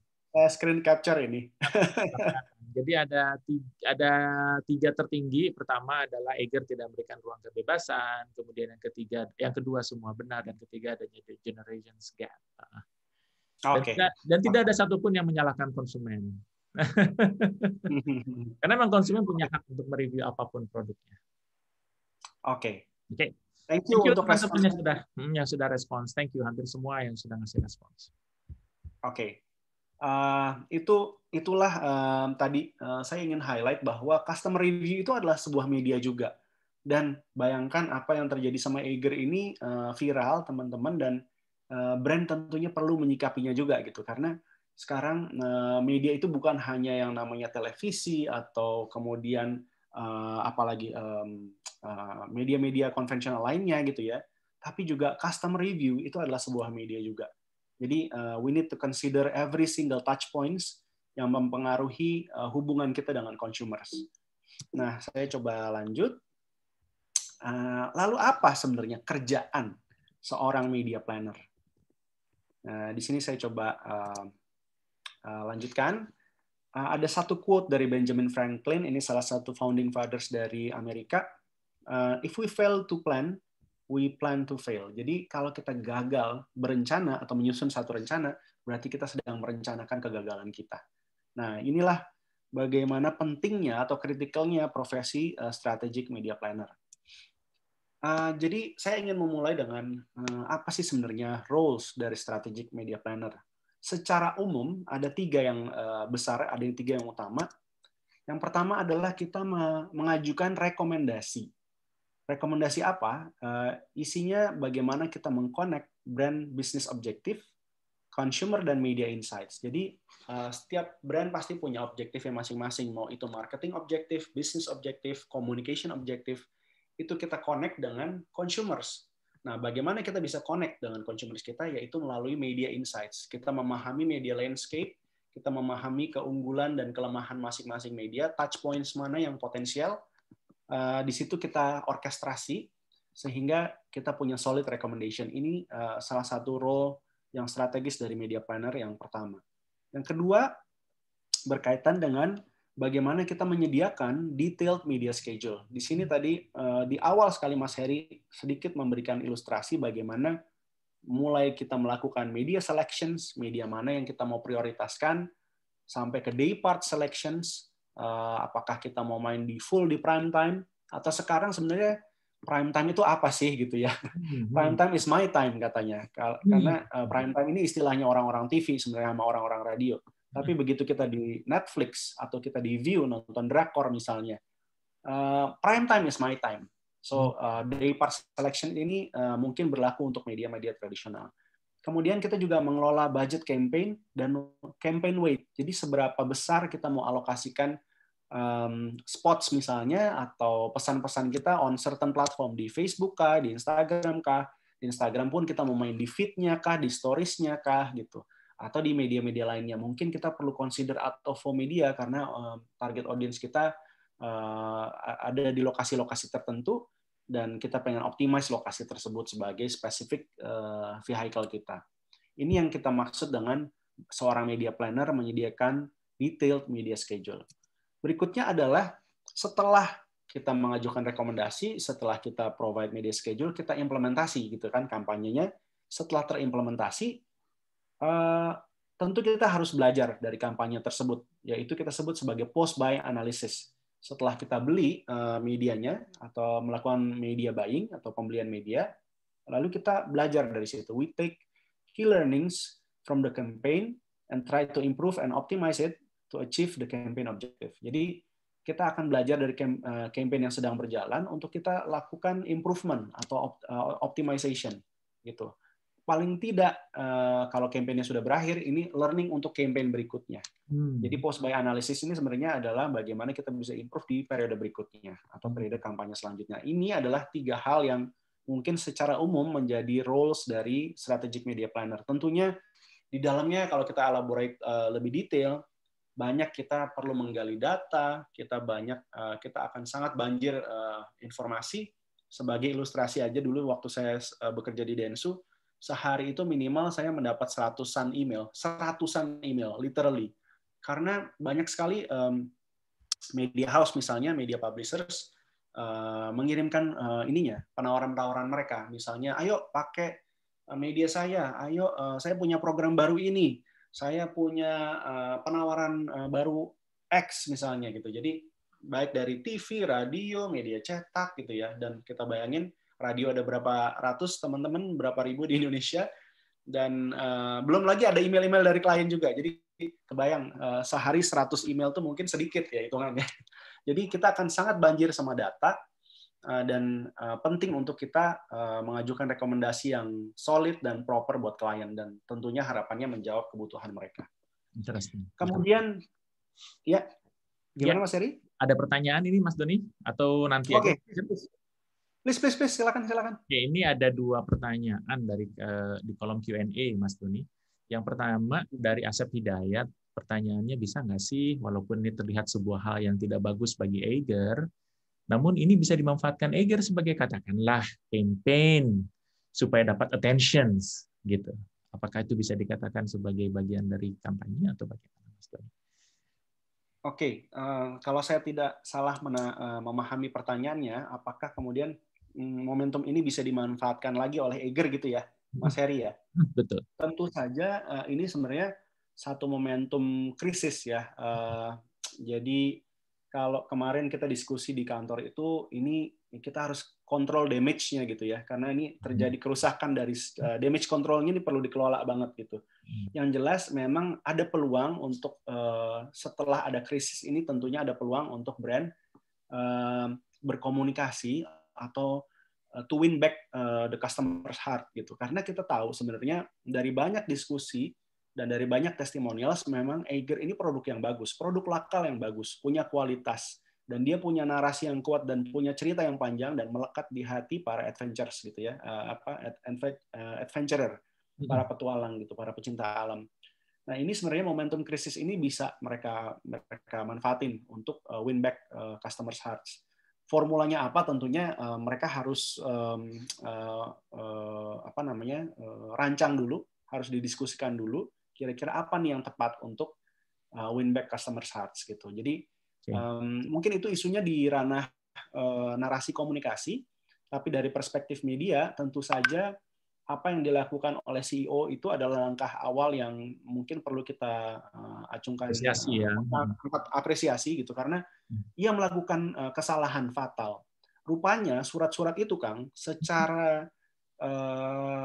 Screen capture ini. Jadi ada 3 tertinggi. Pertama adalah Eiger tidak memberikan ruang kebebasan. Kemudian yang kedua semua benar, dan ketiga adanya generation gap. Dan tidak ada satupun yang menyalahkan konsumen. Karena memang konsumen punya hak untuk mereview apapun produknya. Oke. Thank you untuk teman-teman yang sudah respons. Thank you hampir semua yang sudah ngasih respons. Oke. Itulah tadi saya ingin highlight bahwa customer review itu adalah sebuah media juga. Dan bayangkan apa yang terjadi sama Eiger ini viral, teman-teman, dan brand tentunya perlu menyikapinya juga gitu, karena sekarang media itu bukan hanya yang namanya televisi atau kemudian apalagi media-media konvensional lainnya gitu ya, tapi juga customer review itu adalah sebuah media juga. Jadi we need to consider every single touch points yang mempengaruhi hubungan kita dengan consumers. Nah, saya coba lanjut. Lalu apa sebenarnya kerjaan seorang media planner? Nah, di sini saya coba lanjutkan. Ada satu quote dari Benjamin Franklin, ini salah satu founding fathers dari Amerika. If we fail to plan, we plan to fail. Jadi kalau kita gagal berencana atau menyusun satu rencana, berarti kita sedang merencanakan kegagalan kita. Nah, inilah bagaimana pentingnya atau kritikalnya profesi strategic media planner. Jadi saya ingin memulai dengan apa sih sebenarnya roles dari strategic media planner. Secara umum ada 3 yang besar, ada 3 yang utama. Yang pertama adalah kita mengajukan rekomendasi. Rekomendasi apa? Isinya bagaimana kita mengconnect brand business objective, consumer dan media insights. Jadi setiap brand pasti punya objektifnya masing-masing, mau itu marketing objective, business objective, communication objective. Itu kita connect dengan consumers. Nah, bagaimana kita bisa connect dengan consumers kita? Yaitu melalui media insights. Kita memahami media landscape, kita memahami keunggulan dan kelemahan masing-masing media, touch points mana yang potensial. Di situ kita orkestrasi, sehingga kita punya solid recommendation. Ini salah satu role yang strategis dari media planner yang pertama. Yang kedua, berkaitan dengan bagaimana kita menyediakan detailed media schedule. Di sini tadi di awal sekali Mas Heri sedikit memberikan ilustrasi bagaimana mulai kita melakukan media selections, media mana yang kita mau prioritaskan, sampai ke day part selections, apakah kita mau main di full di prime time, atau sekarang sebenarnya prime time itu apa sih gitu ya. Prime time is my time katanya. Karena prime time ini istilahnya orang-orang TV sebenarnya sama orang-orang radio. Tapi begitu kita di Netflix atau kita di View nonton drakor misalnya, prime time is my time. So day part selection ini mungkin berlaku untuk media-media tradisional. Kemudian kita juga mengelola budget campaign dan campaign weight. Jadi seberapa besar kita mau alokasikan spots misalnya atau pesan-pesan kita on certain platform, di Facebook kah, di Instagram kah, di Instagram pun kita mau main di feed-nya kah, di stories-nya kah gitu, atau di media-media lainnya. Mungkin kita perlu consider out of home media karena target audience kita ada di lokasi-lokasi tertentu dan kita pengen optimize lokasi tersebut sebagai spesifik vehicle kita. Ini yang kita maksud dengan seorang media planner menyediakan detailed media schedule. Berikutnya adalah setelah kita mengajukan rekomendasi, setelah kita provide media schedule, kita implementasi gitu kan kampanyenya. Setelah terimplementasi, tentu kita harus belajar dari kampanye tersebut, yaitu kita sebut sebagai post-buy analysis. Setelah kita beli medianya atau melakukan media buying atau pembelian media, lalu kita belajar dari situ. We take key learnings from the campaign and try to improve and optimize it to achieve the campaign objective. Jadi kita akan belajar dari campaign yang sedang berjalan untuk kita lakukan improvement atau optimization gitu. Paling tidak kalau campaign-nya sudah berakhir, ini learning untuk campaign berikutnya. Jadi post buy analysis ini sebenarnya adalah bagaimana kita bisa improve di periode berikutnya atau periode kampanye selanjutnya. Ini adalah 3 hal yang mungkin secara umum menjadi roles dari strategic media planner. Tentunya di dalamnya kalau kita elaborate lebih detail, banyak kita perlu menggali data, kita akan sangat banjir informasi. Sebagai ilustrasi aja dulu waktu saya bekerja di Densu, sehari itu minimal saya mendapat seratusan email, literally. Karena banyak sekali media house misalnya, media publishers mengirimkan penawaran-penawaran mereka. Misalnya, ayo pakai media saya, ayo saya punya program baru ini, saya punya penawaran baru X misalnya gitu. Jadi baik dari TV, radio, media cetak gitu ya. Dan kita bayangin radio ada berapa ratus teman-teman, berapa ribu di Indonesia, dan belum lagi ada email-email dari klien juga. Jadi kebayang sehari 100 email tuh mungkin sedikit ya hitungannya. Jadi kita akan sangat banjir sama data dan penting untuk kita mengajukan rekomendasi yang solid dan proper buat klien dan tentunya harapannya menjawab kebutuhan mereka. Interesting. Kemudian ya gimana Mas Heri? Ada pertanyaan ini Mas Doni atau nanti aja? Please, silakan. Oke, ini ada 2 pertanyaan di kolom Q&A Mas Doni. Yang pertama dari Asep Hidayat, pertanyaannya bisa nggak sih, walaupun ini terlihat sebuah hal yang tidak bagus bagi Eiger, namun ini bisa dimanfaatkan Eiger sebagai katakanlah campaign supaya dapat attentions gitu. Apakah itu bisa dikatakan sebagai bagian dari kampanye atau bagaimana Mas Doni? Oke, kalau saya tidak salah memahami pertanyaannya, apakah kemudian momentum ini bisa dimanfaatkan lagi oleh Eiger gitu ya, Mas Heri ya? Betul. Tentu saja ini sebenarnya satu momentum krisis ya. Jadi kalau kemarin kita diskusi di kantor itu, ini kita harus kontrol damage-nya gitu ya, karena ini terjadi kerusakan dari damage control-nya ini perlu dikelola banget gitu. Yang jelas memang ada peluang untuk setelah ada krisis ini tentunya ada peluang untuk brand berkomunikasi atau to win back the customer's heart gitu. Karena kita tahu sebenarnya dari banyak diskusi dan dari banyak testimonials memang Eiger ini produk yang bagus, produk lokal yang bagus, punya kualitas dan dia punya narasi yang kuat dan punya cerita yang panjang dan melekat di hati para adventurers gitu ya, adventurer, para petualang gitu, para pecinta alam. Nah, ini sebenarnya momentum krisis ini bisa mereka manfaatin untuk win back customers' hearts. Formulanya apa? Tentunya mereka harus rancang dulu, harus didiskusikan dulu. Kira-kira apa nih yang tepat untuk win back customers' hearts gitu. Jadi mungkin itu isunya di ranah narasi komunikasi, tapi dari perspektif media tentu saja apa yang dilakukan oleh CEO itu adalah langkah awal yang mungkin perlu kita acungkan Apresiasi ya. apresiasi gitu, karena ia melakukan kesalahan fatal. Rupanya surat-surat itu, Kang, secara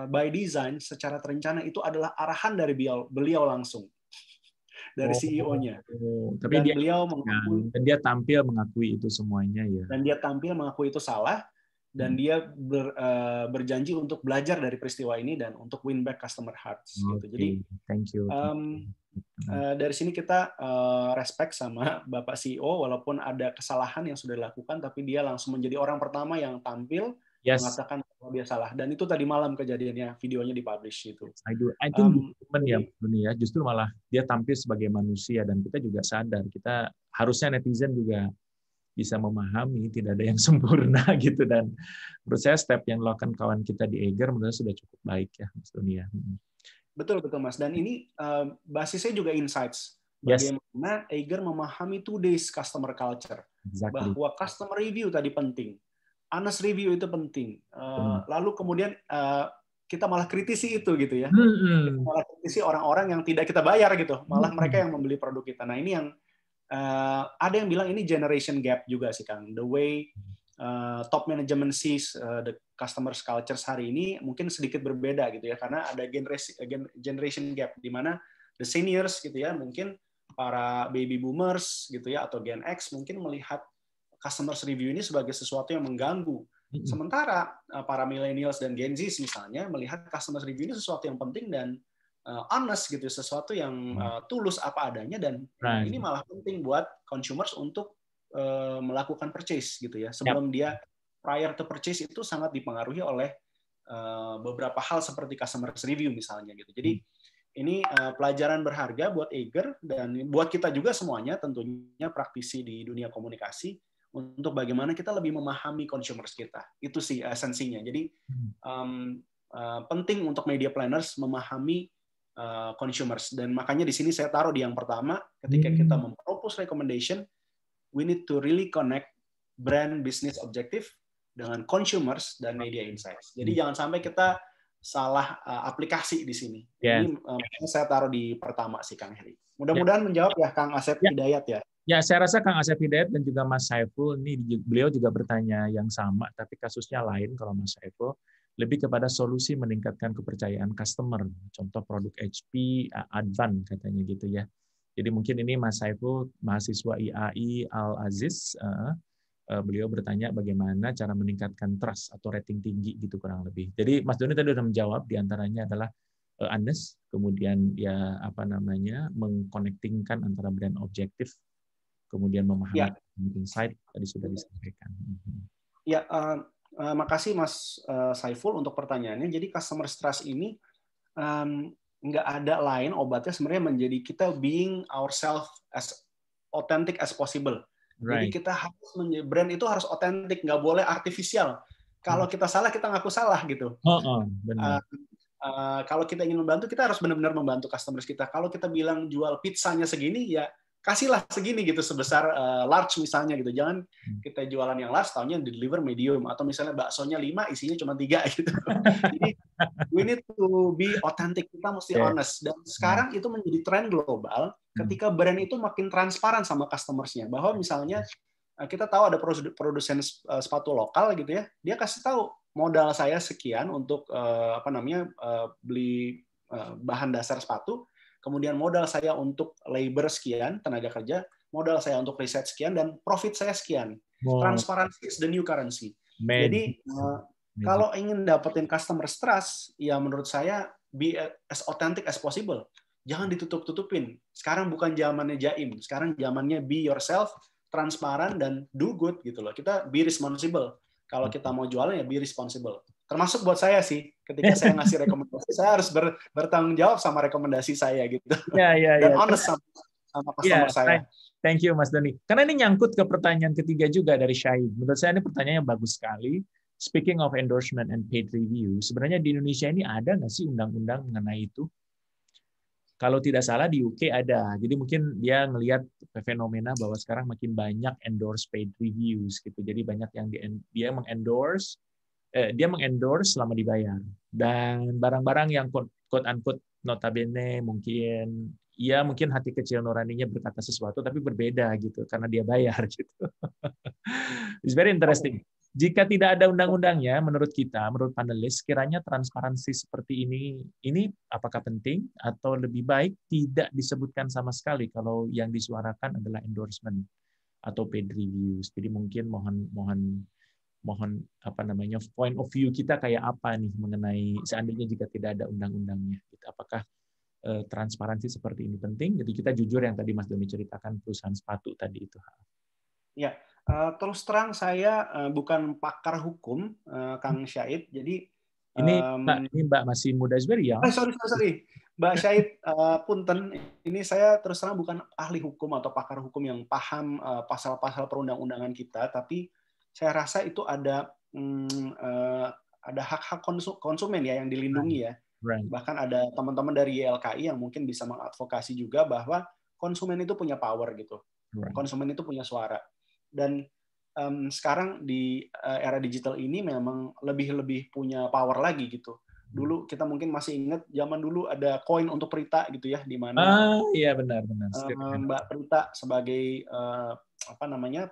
by design, secara terencana itu adalah arahan dari beliau langsung, dari CEO-nya. Tapi Dan dia beliau mengakui, dan dia tampil mengakui itu semuanya ya. dan dia tampil mengakui itu salah, dan dia berjanji untuk belajar dari peristiwa ini dan untuk win back customer hearts. Gitu. Jadi, thank you. dari sini kita respect sama Bapak CEO, walaupun ada kesalahan yang sudah dilakukan, tapi dia langsung menjadi orang pertama yang tampil mengatakan bahwa dia salah. Dan itu tadi malam kejadiannya, videonya dipublish itu. I think ya, justru malah dia tampil sebagai manusia, dan kita juga sadar, kita harusnya netizen juga bisa memahami tidak ada yang sempurna gitu, dan menurut saya step yang dilakukan kawan kita di Eiger menurut saya sudah cukup baik ya, Mas Doni ya. Betul Mas. Dan ini basisnya juga insights. Bagaimana Eiger memahami today's customer culture, bahwa customer review tadi penting, honest review itu penting. Lalu kemudian kita malah kritisi itu gitu ya. Kita malah kritisi orang-orang yang tidak kita bayar gitu, malah mereka yang membeli produk kita. Nah ini yang ada yang bilang ini generation gap juga sih, Kang. The way top management sees the customers culture hari ini mungkin sedikit berbeda gitu ya, karena ada generation gap di mana the seniors gitu ya, mungkin para baby boomers gitu ya, atau Gen X mungkin melihat customers review ini sebagai sesuatu yang mengganggu. Sementara para millennials dan Gen Z misalnya melihat customers review ini sesuatu yang penting dan honest gitu, sesuatu yang tulus apa adanya, dan ini malah penting buat consumers untuk melakukan purchase gitu ya. Sebelum dia prior to purchase itu sangat dipengaruhi oleh beberapa hal seperti customer review misalnya gitu. Jadi ini pelajaran berharga buat Eiger dan buat kita juga semuanya, tentunya praktisi di dunia komunikasi, untuk bagaimana kita lebih memahami consumers kita. Itu sih esensinya. Jadi penting untuk media planners memahami consumers, dan makanya di sini saya taruh di yang pertama, ketika kita mempropose recommendation, we need to really connect brand business objective dengan consumers dan media insights. Jadi jangan sampai kita salah aplikasi di sini. Ini saya taruh di pertama sih, Kang Heri. Mudah-mudahan menjawab ya, Kang Asep Hidayat ya. Ya, saya rasa Kang Asep Hidayat dan juga Mas Saiful ini beliau juga bertanya yang sama, tapi kasusnya lain. Kalau Mas Saiful lebih kepada solusi meningkatkan kepercayaan customer. Contoh produk HP Advan katanya gitu ya. Jadi mungkin ini Mas Saiful, mahasiswa IAI Al-Aziz, beliau bertanya bagaimana cara meningkatkan trust atau rating tinggi gitu kurang lebih. Jadi Mas Doni tadi sudah menjawab, diantaranya adalah honest, kemudian ya mengconnectingkan antara brand objektif, kemudian memahami insight tadi sudah disampaikan. Ya, makasih Mas Saiful untuk pertanyaannya. Jadi customer trust ini nggak ada lain obatnya sebenarnya menjadi kita being ourselves as authentic as possible. Jadi kita harus brand itu harus otentik, nggak boleh artifisial. Kalau kita salah, kita ngaku salah gitu. Kalau kita ingin membantu, kita harus benar-benar membantu customers kita. Kalau kita bilang jual pizzanya segini, ya kasihlah segini gitu, sebesar large misalnya gitu. Jangan kita jualan yang large, taunya deliver medium, atau misalnya baksonya 5, isinya cuma 3 gitu. Jadi we need to be authentic, kita mesti honest. Dan sekarang itu menjadi tren global ketika brand itu makin transparan sama customers-nya. Bahwa misalnya kita tahu ada produsen sepatu lokal gitu ya, dia kasih tahu modal saya sekian untuk beli bahan dasar sepatu, kemudian modal saya untuk labor sekian, tenaga kerja, modal saya untuk riset sekian, dan profit saya sekian. Transparency is the new currency. Jadi kalau ingin dapetin customer trust, ya menurut saya be as authentic as possible. Jangan ditutup-tutupin. Sekarang bukan zamannya jaim. Sekarang zamannya be yourself, transparan, dan do good gitu loh. Kita be responsible. Kalau kita mau jualan ya be responsible. Termasuk buat saya sih, ketika saya ngasih rekomendasi, saya harus bertanggung jawab sama rekomendasi saya gitu. Dan honest sama customer saya. Thank you Mas Doni. Karena ini nyangkut ke pertanyaan ketiga juga dari Syahid. Menurut saya ini pertanyaannya bagus sekali. Speaking of endorsement and paid review, sebenarnya di Indonesia ini ada nggak sih undang-undang mengenai itu? Kalau tidak salah di UK ada. Jadi mungkin dia melihat fenomena bahwa sekarang makin banyak endorse paid reviews gitu. Jadi banyak yang dia mengendorse selama dibayar. Dan barang-barang yang quote unquote notabene mungkin ya mungkin hati kecil nuraninya berkata sesuatu tapi berbeda gitu karena dia bayar gitu. It's very interesting. Oke. Jika tidak ada undang-undangnya, menurut kita, menurut panelis, kiranya transparansi seperti ini apakah penting atau lebih baik tidak disebutkan sama sekali kalau yang disuarakan adalah endorsement atau paid reviews. Jadi mungkin mohon apa namanya point of view kita kayak apa nih mengenai seandainya jika tidak ada undang-undangnya. Gitu. Apakah transparansi seperti ini penting? Jadi kita jujur yang tadi Mas Doni ceritakan perusahaan sepatu tadi itu. Ya, terus terang saya bukan pakar hukum, Kang Syahid. Jadi, Ini Mbak masih muda very young. sorry, Mbak Syahid, punten, ini saya terus terang bukan ahli hukum atau pakar hukum yang paham pasal-pasal perundang-undangan kita, tapi saya rasa itu ada hak-hak konsumen ya yang dilindungi ya. Right. Bahkan ada teman-teman dari YLKI yang mungkin bisa mengadvokasi juga bahwa konsumen itu punya power gitu. Right. Konsumen itu punya suara. Dan sekarang di era digital ini memang lebih punya power lagi gitu. Dulu kita mungkin masih ingat zaman dulu ada koin untuk Prita gitu ya, di mana iya benar. Mbak Prita sebagai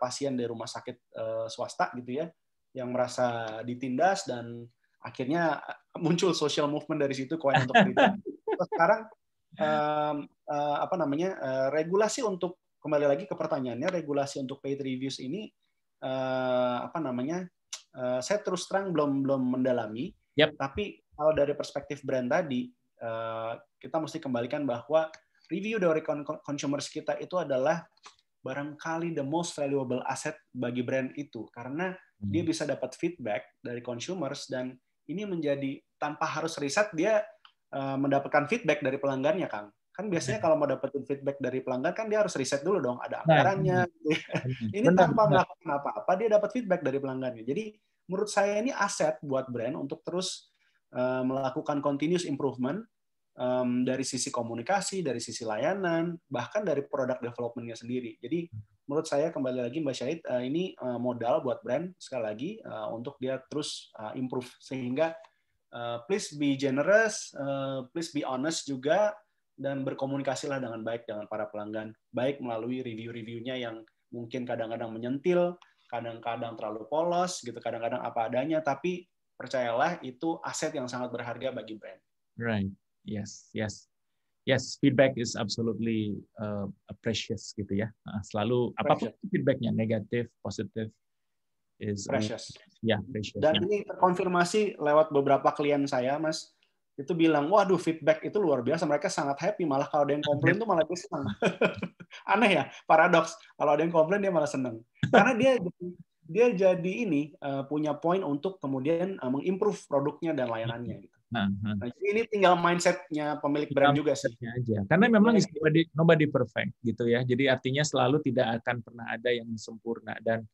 pasien dari rumah sakit swasta gitu ya, yang merasa ditindas dan akhirnya muncul social movement dari situ, koin untuk Prita. Sekarang regulasi untuk, kembali lagi ke pertanyaannya, regulasi untuk paid reviews ini saya terus terang belum mendalami. Yep. Tapi kalau dari perspektif brand tadi, kita mesti kembalikan bahwa review dari consumers kita itu adalah barangkali the most valuable asset bagi brand itu, karena dia bisa dapat feedback dari consumers, dan ini menjadi tanpa harus riset dia mendapatkan feedback dari pelanggannya, Kang. Kan biasanya kalau mau dapetin feedback dari pelanggan kan dia harus riset dulu dong, ada anggarannya. Ini tanpa melakukan apa-apa dia dapat feedback dari pelanggannya. Jadi menurut saya ini aset buat brand untuk terus melakukan continuous improvement dari sisi komunikasi, dari sisi layanan, bahkan dari product development-nya sendiri. Jadi menurut saya kembali lagi Mbak Syahid, ini modal buat brand sekali lagi untuk dia terus improve, sehingga please be generous, please be honest juga, dan berkomunikasilah dengan baik dengan para pelanggan, baik melalui review-reviewnya yang mungkin kadang-kadang menyentil, kadang-kadang terlalu polos, gitu, kadang-kadang apa adanya, tapi percayalah itu aset yang sangat berharga bagi brand. Right. Yes. Feedback is absolutely precious gitu ya. Selalu apapun feedbacknya, negatif, positif, is precious. Precious. Dan ini terkonfirmasi lewat beberapa klien saya, Mas. Itu bilang, waduh feedback itu luar biasa, mereka sangat happy, malah kalau ada yang komplain tuh malah dia senang. Aneh ya, paradoks. Kalau ada yang komplain dia malah senang. Karena dia jadi ini punya poin untuk kemudian mengimprove produknya dan layanannya gitu. Nah, jadi ini tinggal mindset-nya pemilik brand juga sih. Aja. Karena memang nobody perfect gitu ya. Jadi artinya selalu tidak akan pernah ada yang sempurna, dan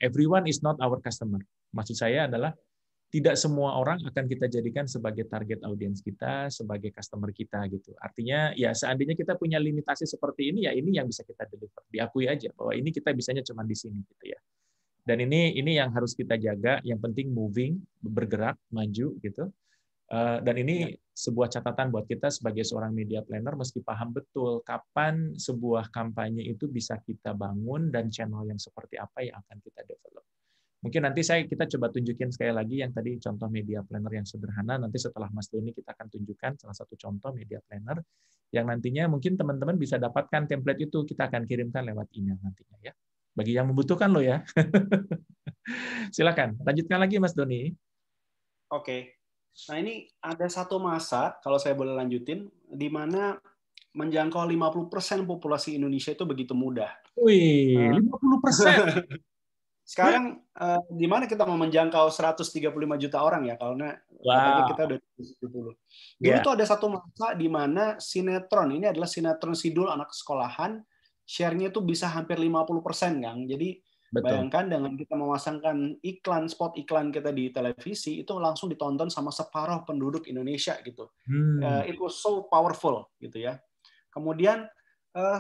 everyone is not our customer. Maksud saya adalah tidak semua orang akan kita jadikan sebagai target audiens kita, sebagai customer kita gitu. Artinya ya seandainya kita punya limitasi seperti ini, ya ini yang bisa kita deliver. Diakui aja bahwa ini kita bisanya cuma di sini gitu ya. Dan ini yang harus kita jaga. Yang penting moving, bergerak, maju gitu. Dan ini sebuah catatan buat kita sebagai seorang media planner, mesti paham betul kapan sebuah kampanye itu bisa kita bangun dan channel yang seperti apa yang akan kita develop. Mungkin nanti kita coba tunjukin sekali lagi yang tadi contoh media planner yang sederhana. Nanti setelah Mas Doni kita akan tunjukkan salah satu contoh media planner yang nantinya mungkin teman-teman bisa dapatkan template itu, kita akan kirimkan lewat email nantinya ya. Bagi yang membutuhkan loh ya. Silakan, lanjutkan lagi Mas Doni. Oke. Nah ini ada satu masa, kalau saya boleh lanjutin, di mana menjangkau 50% populasi Indonesia itu begitu mudah. Wih, 50%? Sekarang di mana kita mau menjangkau 135 juta orang ya, karena katanya kita udah 70. Dulu tuh ada satu masa di mana sinetron, ini adalah sinetron sidul anak sekolahan, share-nya tuh bisa hampir 50%, Kang. Jadi bayangkan dengan kita memasangkan spot iklan kita di televisi, itu langsung ditonton sama separuh penduduk Indonesia gitu. It was so powerful gitu ya. Kemudian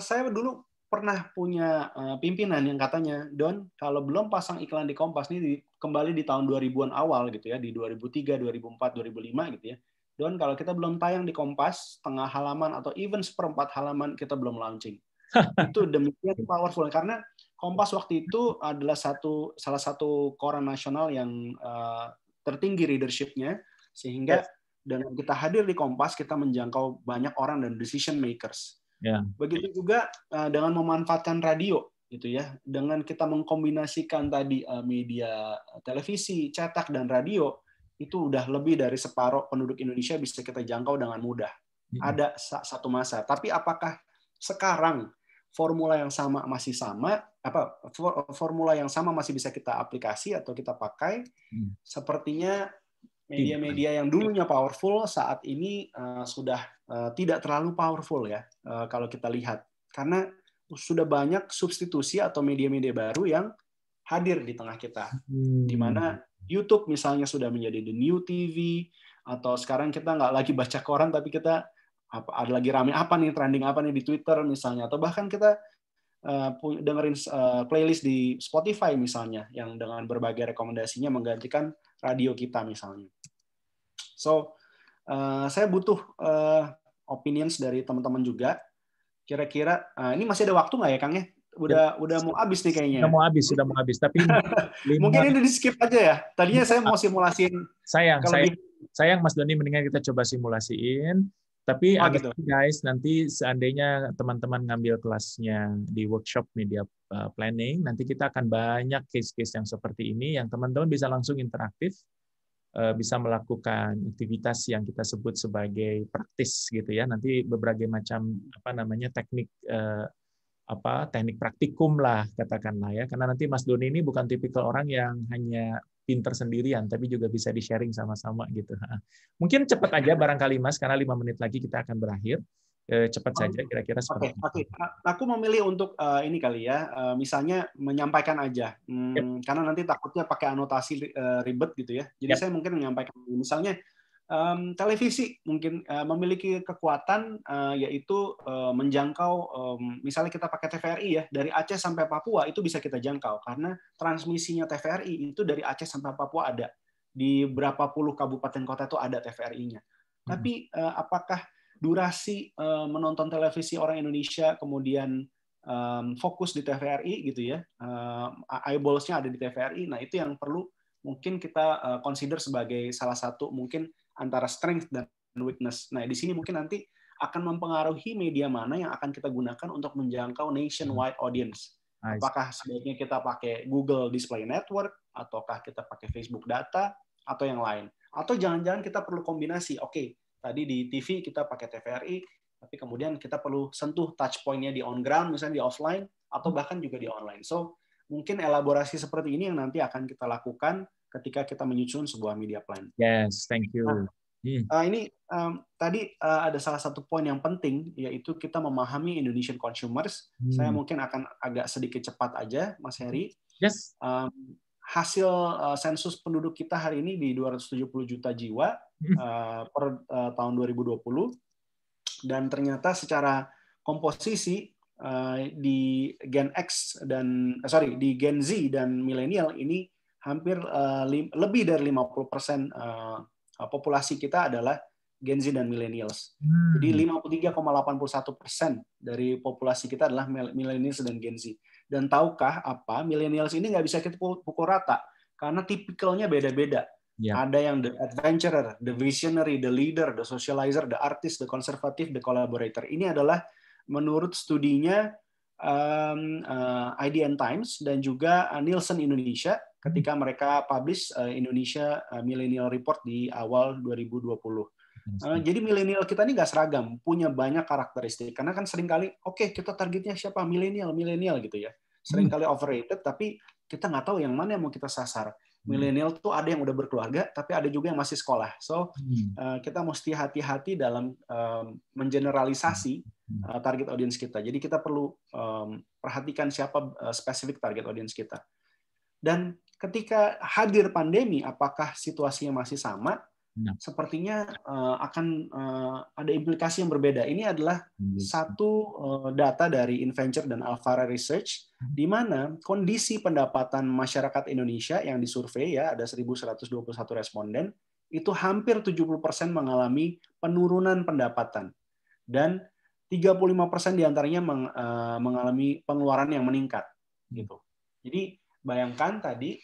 saya dulu pernah punya pimpinan yang katanya, Don, kalau belum pasang iklan di Kompas nih kembali di tahun 2000-an awal gitu ya, di 2003, 2004, 2005 gitu ya. Don, kalau kita belum tayang di Kompas setengah halaman atau even seperempat halaman, kita belum launching. Itu demikian powerful karena Kompas waktu itu adalah salah satu koran nasional yang tertinggi readership-nya, sehingga dengan kita hadir di Kompas kita menjangkau banyak orang dan decision makers. Begitu juga dengan memanfaatkan radio gitu ya, dengan kita mengkombinasikan tadi media televisi, cetak dan radio, itu udah lebih dari separuh penduduk Indonesia bisa kita jangkau dengan mudah. Ada satu masa, tapi apakah sekarang formula yang sama masih sama? Formula yang sama masih bisa kita aplikasi atau kita pakai? Sepertinya media-media yang dulunya powerful saat ini sudah tidak terlalu powerful ya, kalau kita lihat. Karena sudah banyak substitusi atau media-media baru yang hadir di tengah kita. Di mana YouTube misalnya sudah menjadi the new TV, atau sekarang kita nggak lagi baca koran, tapi kita ada lagi rame apa nih, trending apa nih di Twitter misalnya, atau bahkan kita dengerin playlist di Spotify misalnya, yang dengan berbagai rekomendasinya menggantikan radio kita misalnya. So, saya butuh opinions dari teman-teman juga. Kira-kira ini masih ada waktu nggak ya, Kang ya? Udah mau habis nih kayaknya. Sudah mau habis. Tapi mungkin ini di skip aja ya. Tadinya saya mau simulasiin. Sayang Mas Doni, mendingan kita coba simulasiin. Tapi gitu. Guys, nanti seandainya teman-teman ngambil kelasnya di workshop media planning, nanti kita akan banyak case-case yang seperti ini, yang teman-teman bisa langsung interaktif, bisa melakukan aktivitas yang kita sebut sebagai praktis gitu ya. Nanti berbagai macam teknik teknik praktikum lah katakanlah ya. Karena nanti Mas Doni ini bukan tipikal orang yang hanya pinter sendirian, tapi juga bisa di-sharing sama-sama gitu. Mungkin cepat aja barangkali Mas, karena 5 menit lagi kita akan berakhir. Cepat saja kira-kira seperti Oke. Aku memilih untuk ini kali ya, misalnya menyampaikan aja, karena nanti takutnya pakai anotasi ribet gitu ya. Jadi saya mungkin menyampaikan misalnya televisi mungkin memiliki kekuatan yaitu menjangkau, misalnya kita pakai TVRI ya, dari Aceh sampai Papua itu bisa kita jangkau karena transmisinya TVRI itu dari Aceh sampai Papua ada, di berapa puluh kabupaten kota itu ada TVRI-nya. Tapi apakah durasi menonton televisi orang Indonesia kemudian fokus di TVRI gitu ya, eyeballs-nya ada di TVRI, nah itu yang perlu mungkin kita consider sebagai salah satu mungkin antara strength dan weakness. Nah, di sini mungkin nanti akan mempengaruhi media mana yang akan kita gunakan untuk menjangkau nationwide audience. Apakah sebaiknya kita pakai Google Display Network, ataukah kita pakai Facebook Data, atau yang lain. Atau jangan-jangan kita perlu kombinasi. Oke, tadi di TV kita pakai TVRI, tapi kemudian kita perlu sentuh touch point-nya di on ground, misalnya di offline, atau bahkan juga di online. So, mungkin elaborasi seperti ini yang nanti akan kita lakukan ketika kita menyusun sebuah media plan. Yes, thank you. Ini tadi ada salah satu poin yang penting, yaitu kita memahami Indonesian consumers. Saya mungkin akan agak sedikit cepat aja, Mas Heri. Yes. Hasil sensus penduduk kita hari ini di 270 juta jiwa per tahun 2020, dan ternyata secara komposisi di Gen X di Gen Z dan milenial ini hampir lebih dari 50% populasi kita adalah Gen Z dan millennials. Jadi 53,81% dari populasi kita adalah millennials dan Gen Z. Dan tahukah apa, millennials ini nggak bisa kita pukul rata karena tipikalnya beda-beda. Ada yang the adventurer, the visionary, the leader, the socializer, the artist, the conservative, the collaborator. Ini adalah menurut studinya IDN Times dan juga Nielsen Indonesia ketika mereka publish Indonesia Millennial Report di awal 2020. Jadi milenial kita ini nggak seragam, punya banyak karakteristik. Karena kan seringkali, kita targetnya siapa? Milenial gitu ya. Seringkali overrated, tapi kita nggak tahu yang mana yang mau kita sasar. Milenial tuh ada yang udah berkeluarga, tapi ada juga yang masih sekolah. So, kita mesti hati-hati dalam mengeneralisasi target audience kita. Jadi kita perlu perhatikan siapa spesifik target audience kita. Dan ketika hadir pandemi, apakah situasinya masih sama? Nah, sepertinya akan ada implikasi yang berbeda. Ini adalah satu data dari Inventure dan Alfara Research, di mana kondisi pendapatan masyarakat Indonesia yang disurvei, ya ada 1.121 responden, itu hampir 70% mengalami penurunan pendapatan. Dan 35% diantaranya mengalami pengeluaran yang meningkat. Gitu. Jadi bayangkan tadi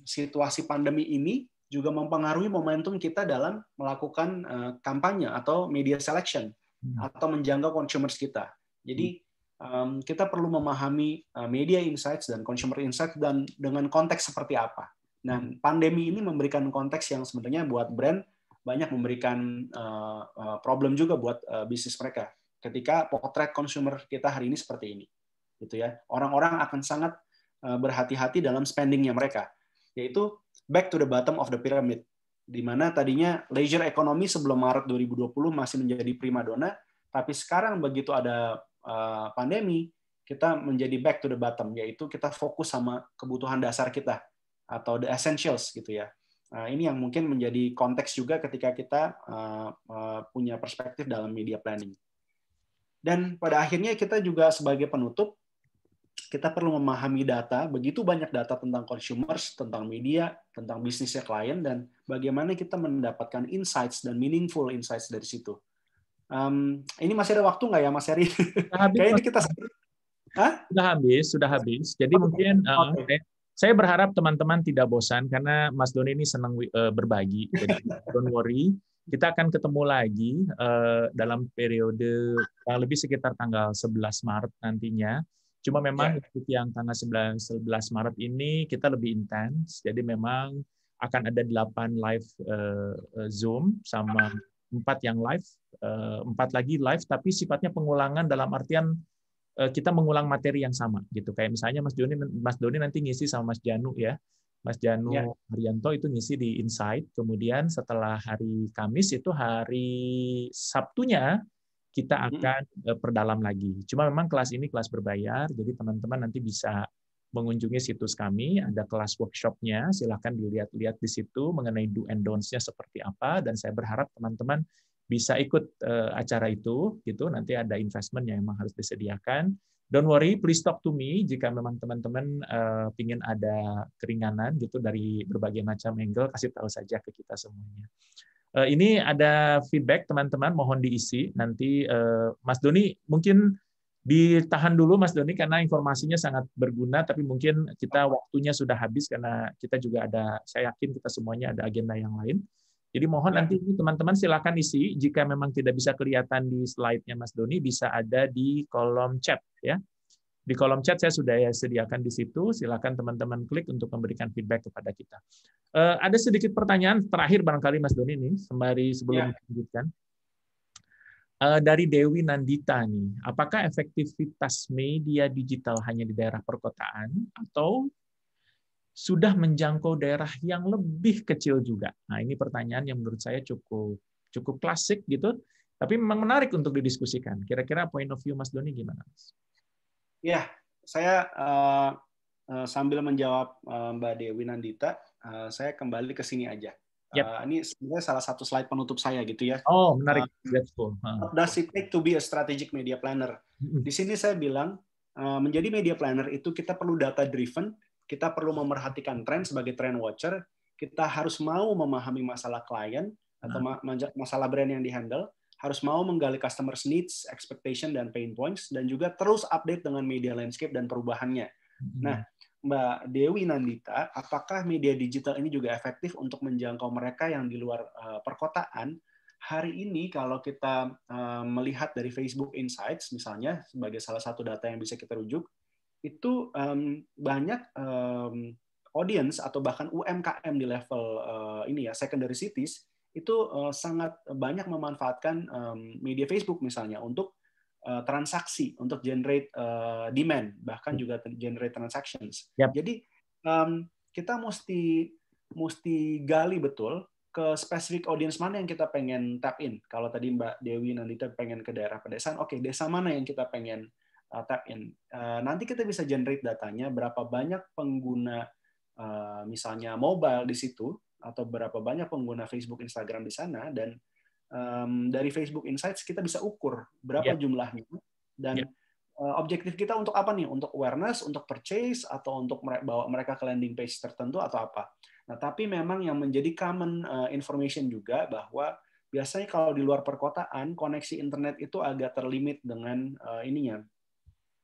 situasi pandemi ini juga mempengaruhi momentum kita dalam melakukan kampanye atau media selection atau menjangkau consumers kita. Jadi kita perlu memahami media insights dan consumer insights dan dengan konteks seperti apa. Nah, pandemi ini memberikan konteks yang sebenarnya buat brand banyak memberikan problem juga buat bisnis mereka. Ketika potret consumer kita hari ini seperti ini, gitu ya, orang-orang akan sangat berhati-hati dalam spendingnya mereka, yaitu back to the bottom of the pyramid, di mana tadinya leisure economy sebelum Maret 2020 masih menjadi primadona, tapi sekarang begitu ada pandemi, kita menjadi back to the bottom, yaitu kita fokus sama kebutuhan dasar kita atau the essentials gitu ya. Ini yang mungkin menjadi konteks juga ketika kita punya perspektif dalam media planning. Dan pada akhirnya kita juga sebagai penutup, kita perlu memahami data, begitu banyak data tentang consumers, tentang media, tentang bisnisnya klien, dan bagaimana kita mendapatkan insights dan meaningful insights dari situ. Ini masih ada waktu nggak ya, Mas Heri? sudah habis, Kayaknya Mas. ini kita... Hah? Sudah habis. Jadi mungkin Okay. saya berharap teman-teman tidak bosan karena Mas Doni ini senang berbagi. Jadi don't worry, kita akan ketemu lagi dalam periode kurang lebih sekitar tanggal 11 Maret nantinya. Cuma memang untuk yang tanggal 11 Maret ini kita lebih intens. Jadi memang akan ada 8 live Zoom sama 4 yang live, 4 lagi live tapi sifatnya pengulangan dalam artian kita mengulang materi yang sama gitu. Kayak misalnya Mas Doni nanti ngisi sama Mas Janu ya. Mas Janu Haryanto itu ngisi di Insight. Kemudian setelah hari Kamis itu hari Sabtunya kita akan perdalam lagi. Cuma memang kelas ini kelas berbayar, jadi teman-teman nanti bisa mengunjungi situs kami, ada kelas workshop-nya, silahkan dilihat-lihat di situ mengenai do and don'ts-nya seperti apa, dan saya berharap teman-teman bisa ikut acara itu, gitu. Nanti ada investment yang memang harus disediakan. Don't worry, please talk to me jika memang teman-teman ingin ada keringanan gitu dari berbagai macam angle, kasih tahu saja ke kita semuanya. Ini ada feedback teman-teman, mohon diisi. Nanti Mas Doni mungkin ditahan dulu Mas Doni karena informasinya sangat berguna, tapi mungkin kita waktunya sudah habis karena kita juga ada, saya yakin kita semuanya ada agenda yang lain. Jadi mohon nanti teman-teman silakan isi, jika memang tidak bisa kelihatan di slide-nya Mas Doni, bisa ada di kolom chat ya. Di kolom chat saya sudah sediakan di situ, silakan teman-teman klik untuk memberikan feedback kepada kita. Ada sedikit pertanyaan terakhir barangkali Mas Doni nih, sembari sebelum melanjutkan. Dari Dewi Nandita nih, apakah efektivitas media digital hanya di daerah perkotaan atau sudah menjangkau daerah yang lebih kecil juga? Nah, ini pertanyaan yang menurut saya cukup klasik gitu, tapi memang menarik untuk didiskusikan. Kira-kira point of view Mas Doni gimana, Mas? Ya, saya sambil menjawab Mbak Dewi Nandita, saya kembali ke sini aja. Ini sebenarnya salah satu slide penutup saya gitu ya. Oh, menarik. What does it take to be a strategic media planner? Di sini saya bilang, menjadi media planner itu kita perlu data driven, kita perlu memerhatikan tren sebagai trend watcher, kita harus mau memahami masalah klien atau masalah brand yang dihandle, harus mau menggali customers needs, expectation, dan pain points, dan juga terus update dengan media landscape dan perubahannya. Nah, Mbak Dewi Nandita, apakah media digital ini juga efektif untuk menjangkau mereka yang di luar perkotaan? Hari ini kalau kita melihat dari Facebook Insights, misalnya, sebagai salah satu data yang bisa kita rujuk, itu banyak audience atau bahkan UMKM di level ini ya, secondary cities, itu sangat banyak memanfaatkan media Facebook misalnya untuk transaksi, untuk generate demand, bahkan juga generate transactions. Jadi kita mesti gali betul ke spesifik audience mana yang kita pengen tap in. Kalau tadi Mbak Dewi Nandita pengen ke daerah pedesaan, oke, desa mana yang kita pengen tap in. Nanti kita bisa generate datanya, berapa banyak pengguna misalnya mobile di situ, atau berapa banyak pengguna Facebook, Instagram di sana, dan dari Facebook Insights kita bisa ukur berapa jumlahnya, dan objektif kita untuk apa nih? Untuk awareness, untuk purchase, atau untuk bawa mereka ke landing page tertentu atau apa? Nah, tapi memang yang menjadi common information juga bahwa biasanya kalau di luar perkotaan koneksi internet itu agak terlimit dengan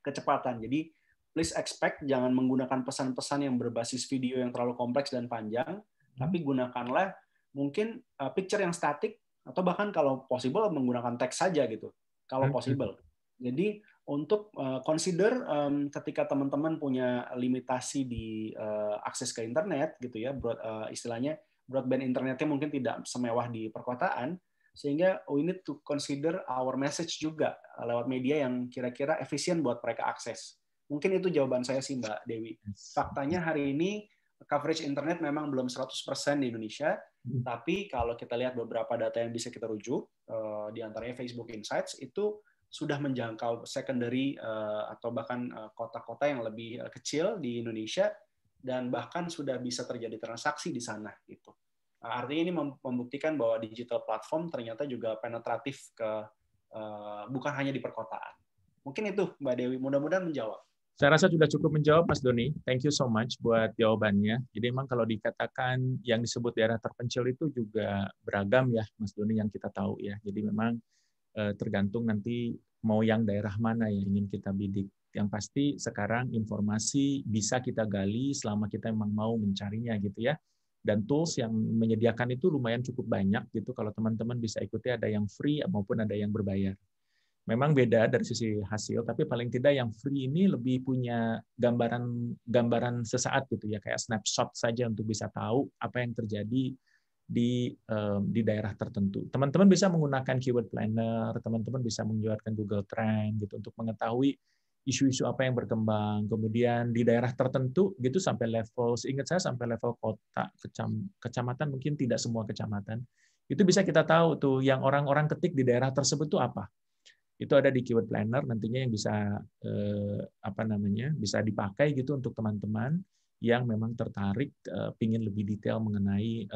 kecepatan. Jadi please expect jangan menggunakan pesan-pesan yang berbasis video yang terlalu kompleks dan panjang, tapi gunakanlah mungkin picture yang static, atau bahkan kalau possible menggunakan teks saja gitu, kalau possible. Jadi untuk consider ketika teman-teman punya limitasi di akses ke internet gitu ya, istilahnya broadband internetnya mungkin tidak semewah di perkotaan, sehingga we need to consider our message juga lewat media yang kira-kira efisien buat mereka akses. Mungkin itu jawaban saya sih Mbak Dewi. Faktanya hari ini coverage internet memang belum 100% di Indonesia, tapi kalau kita lihat beberapa data yang bisa kita rujuk, di antaranya Facebook Insights, itu sudah menjangkau secondary atau bahkan kota-kota yang lebih kecil di Indonesia, dan bahkan sudah bisa terjadi transaksi di sana gitu. Artinya ini membuktikan bahwa digital platform ternyata juga penetratif bukan hanya di perkotaan. Mungkin itu Mbak Dewi, mudah-mudahan menjawab. Saya rasa sudah cukup menjawab, Mas Doni. Thank you so much buat jawabannya. Jadi memang kalau dikatakan yang disebut daerah terpencil itu juga beragam ya, Mas Doni, yang kita tahu ya. Jadi memang tergantung nanti mau yang daerah mana yang ingin kita bidik. Yang pasti sekarang informasi bisa kita gali selama kita memang mau mencarinya gitu ya. Dan tools yang menyediakan itu lumayan cukup banyak gitu. Kalau teman-teman bisa ikuti, ada yang free maupun ada yang berbayar. Memang beda dari sisi hasil, tapi paling tidak yang free ini lebih punya gambaran sesaat gitu ya, kayak snapshot saja untuk bisa tahu apa yang terjadi di daerah tertentu. Teman-teman bisa menggunakan keyword planner, teman-teman bisa menggunakan Google Trend gitu untuk mengetahui isu-isu apa yang berkembang. Kemudian di daerah tertentu gitu sampai level, seingat saya sampai level kota, kecamatan, mungkin tidak semua kecamatan. Itu bisa kita tahu tuh yang orang-orang ketik di daerah tersebut tuh apa. Itu ada di keyword planner nantinya yang bisa bisa dipakai gitu untuk teman-teman yang memang tertarik pingin lebih detail mengenai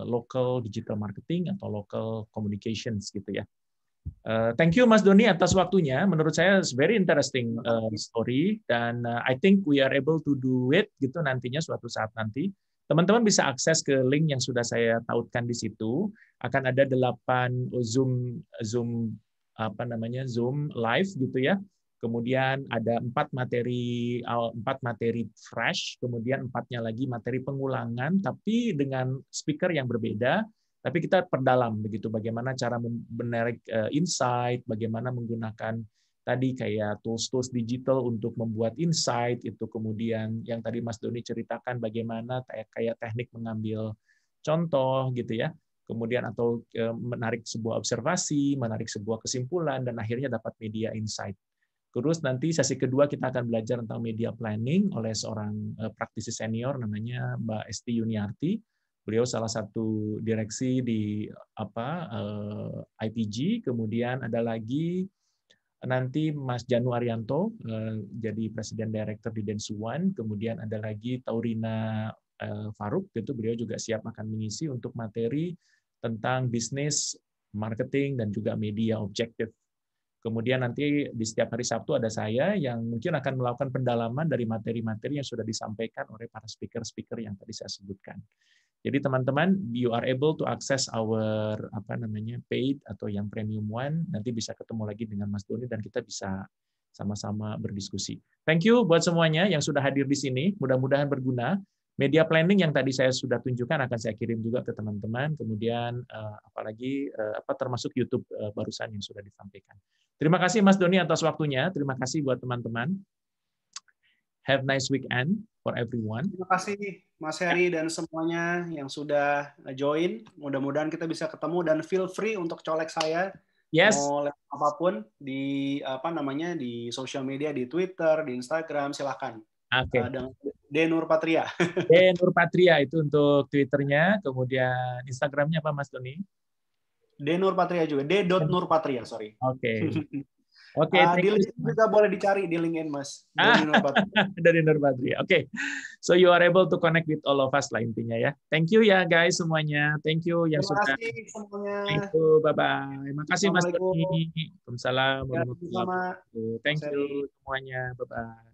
local digital marketing atau local communications gitu ya. Thank you Mas Doni atas waktunya. Menurut saya it's very interesting story, dan I think we are able to do it gitu nantinya suatu saat nanti. Teman-teman bisa akses ke link yang sudah saya tautkan di situ. Akan ada 8 Zoom live gitu ya. Kemudian ada 4 materi fresh, kemudian 4-nya lagi materi pengulangan tapi dengan speaker yang berbeda. Tapi kita perdalam begitu bagaimana cara menarik insight, bagaimana menggunakan tadi kayak tools-tools digital untuk membuat insight itu, kemudian yang tadi Mas Doni ceritakan bagaimana kayak teknik mengambil contoh gitu ya. Kemudian atau menarik sebuah observasi, menarik sebuah kesimpulan dan akhirnya dapat media insight. Terus nanti sesi kedua kita akan belajar tentang media planning oleh seorang praktisi senior namanya Mbak Esti Yuniarti. Beliau salah satu direksi di IPG, kemudian ada lagi nanti Mas Janu Arianto jadi Presiden Director di Densuwan, kemudian ada lagi Taurina Faruk, itu beliau juga siap akan mengisi untuk materi tentang bisnis, marketing dan juga media objektif. Kemudian nanti di setiap hari Sabtu ada saya yang mungkin akan melakukan pendalaman dari materi-materi yang sudah disampaikan oleh para speaker-speaker yang tadi saya sebutkan. Jadi teman-teman, you are able to access our paid atau yang premium one. Nanti bisa ketemu lagi dengan Mas Doni dan kita bisa sama-sama berdiskusi. Thank you buat semuanya yang sudah hadir di sini. Mudah-mudahan berguna. Media planning yang tadi saya sudah tunjukkan akan saya kirim juga ke teman-teman. Kemudian termasuk YouTube barusan yang sudah disampaikan. Terima kasih Mas Doni atas waktunya. Terima kasih buat teman-teman. Have nice weekend for everyone. Terima kasih Mas Heri dan semuanya yang sudah join. Mudah-mudahan kita bisa ketemu dan feel free untuk colek saya. Yes. Mau lewat apapun di di sosial media, di Twitter, di Instagram, silakan. Oke. Dengan D Nur Patria. D Nur Patria itu untuk Twitternya, kemudian Instagramnya apa Mas Doni? D Nur Patria juga. D.Nur Patria, sorry. Oke. Oke, thank Di you so LinkedIn much. juga boleh dicari di LinkedIn, Mas. Ah, Doni Nurbadri. dari Nur Badri. Oke, so you are able to connect with all of us lah intinya ya. Thank you ya guys semuanya. Thank you yang Terima sudah. kasih semuanya. Thank you, bye-bye. Makasih Mas Assalamualaikum. Doni. Waalaikumsalam Ya, warahmatullahi sama-sama, wabarakatuh. Mas Thank Heri. you semuanya. Bye-bye.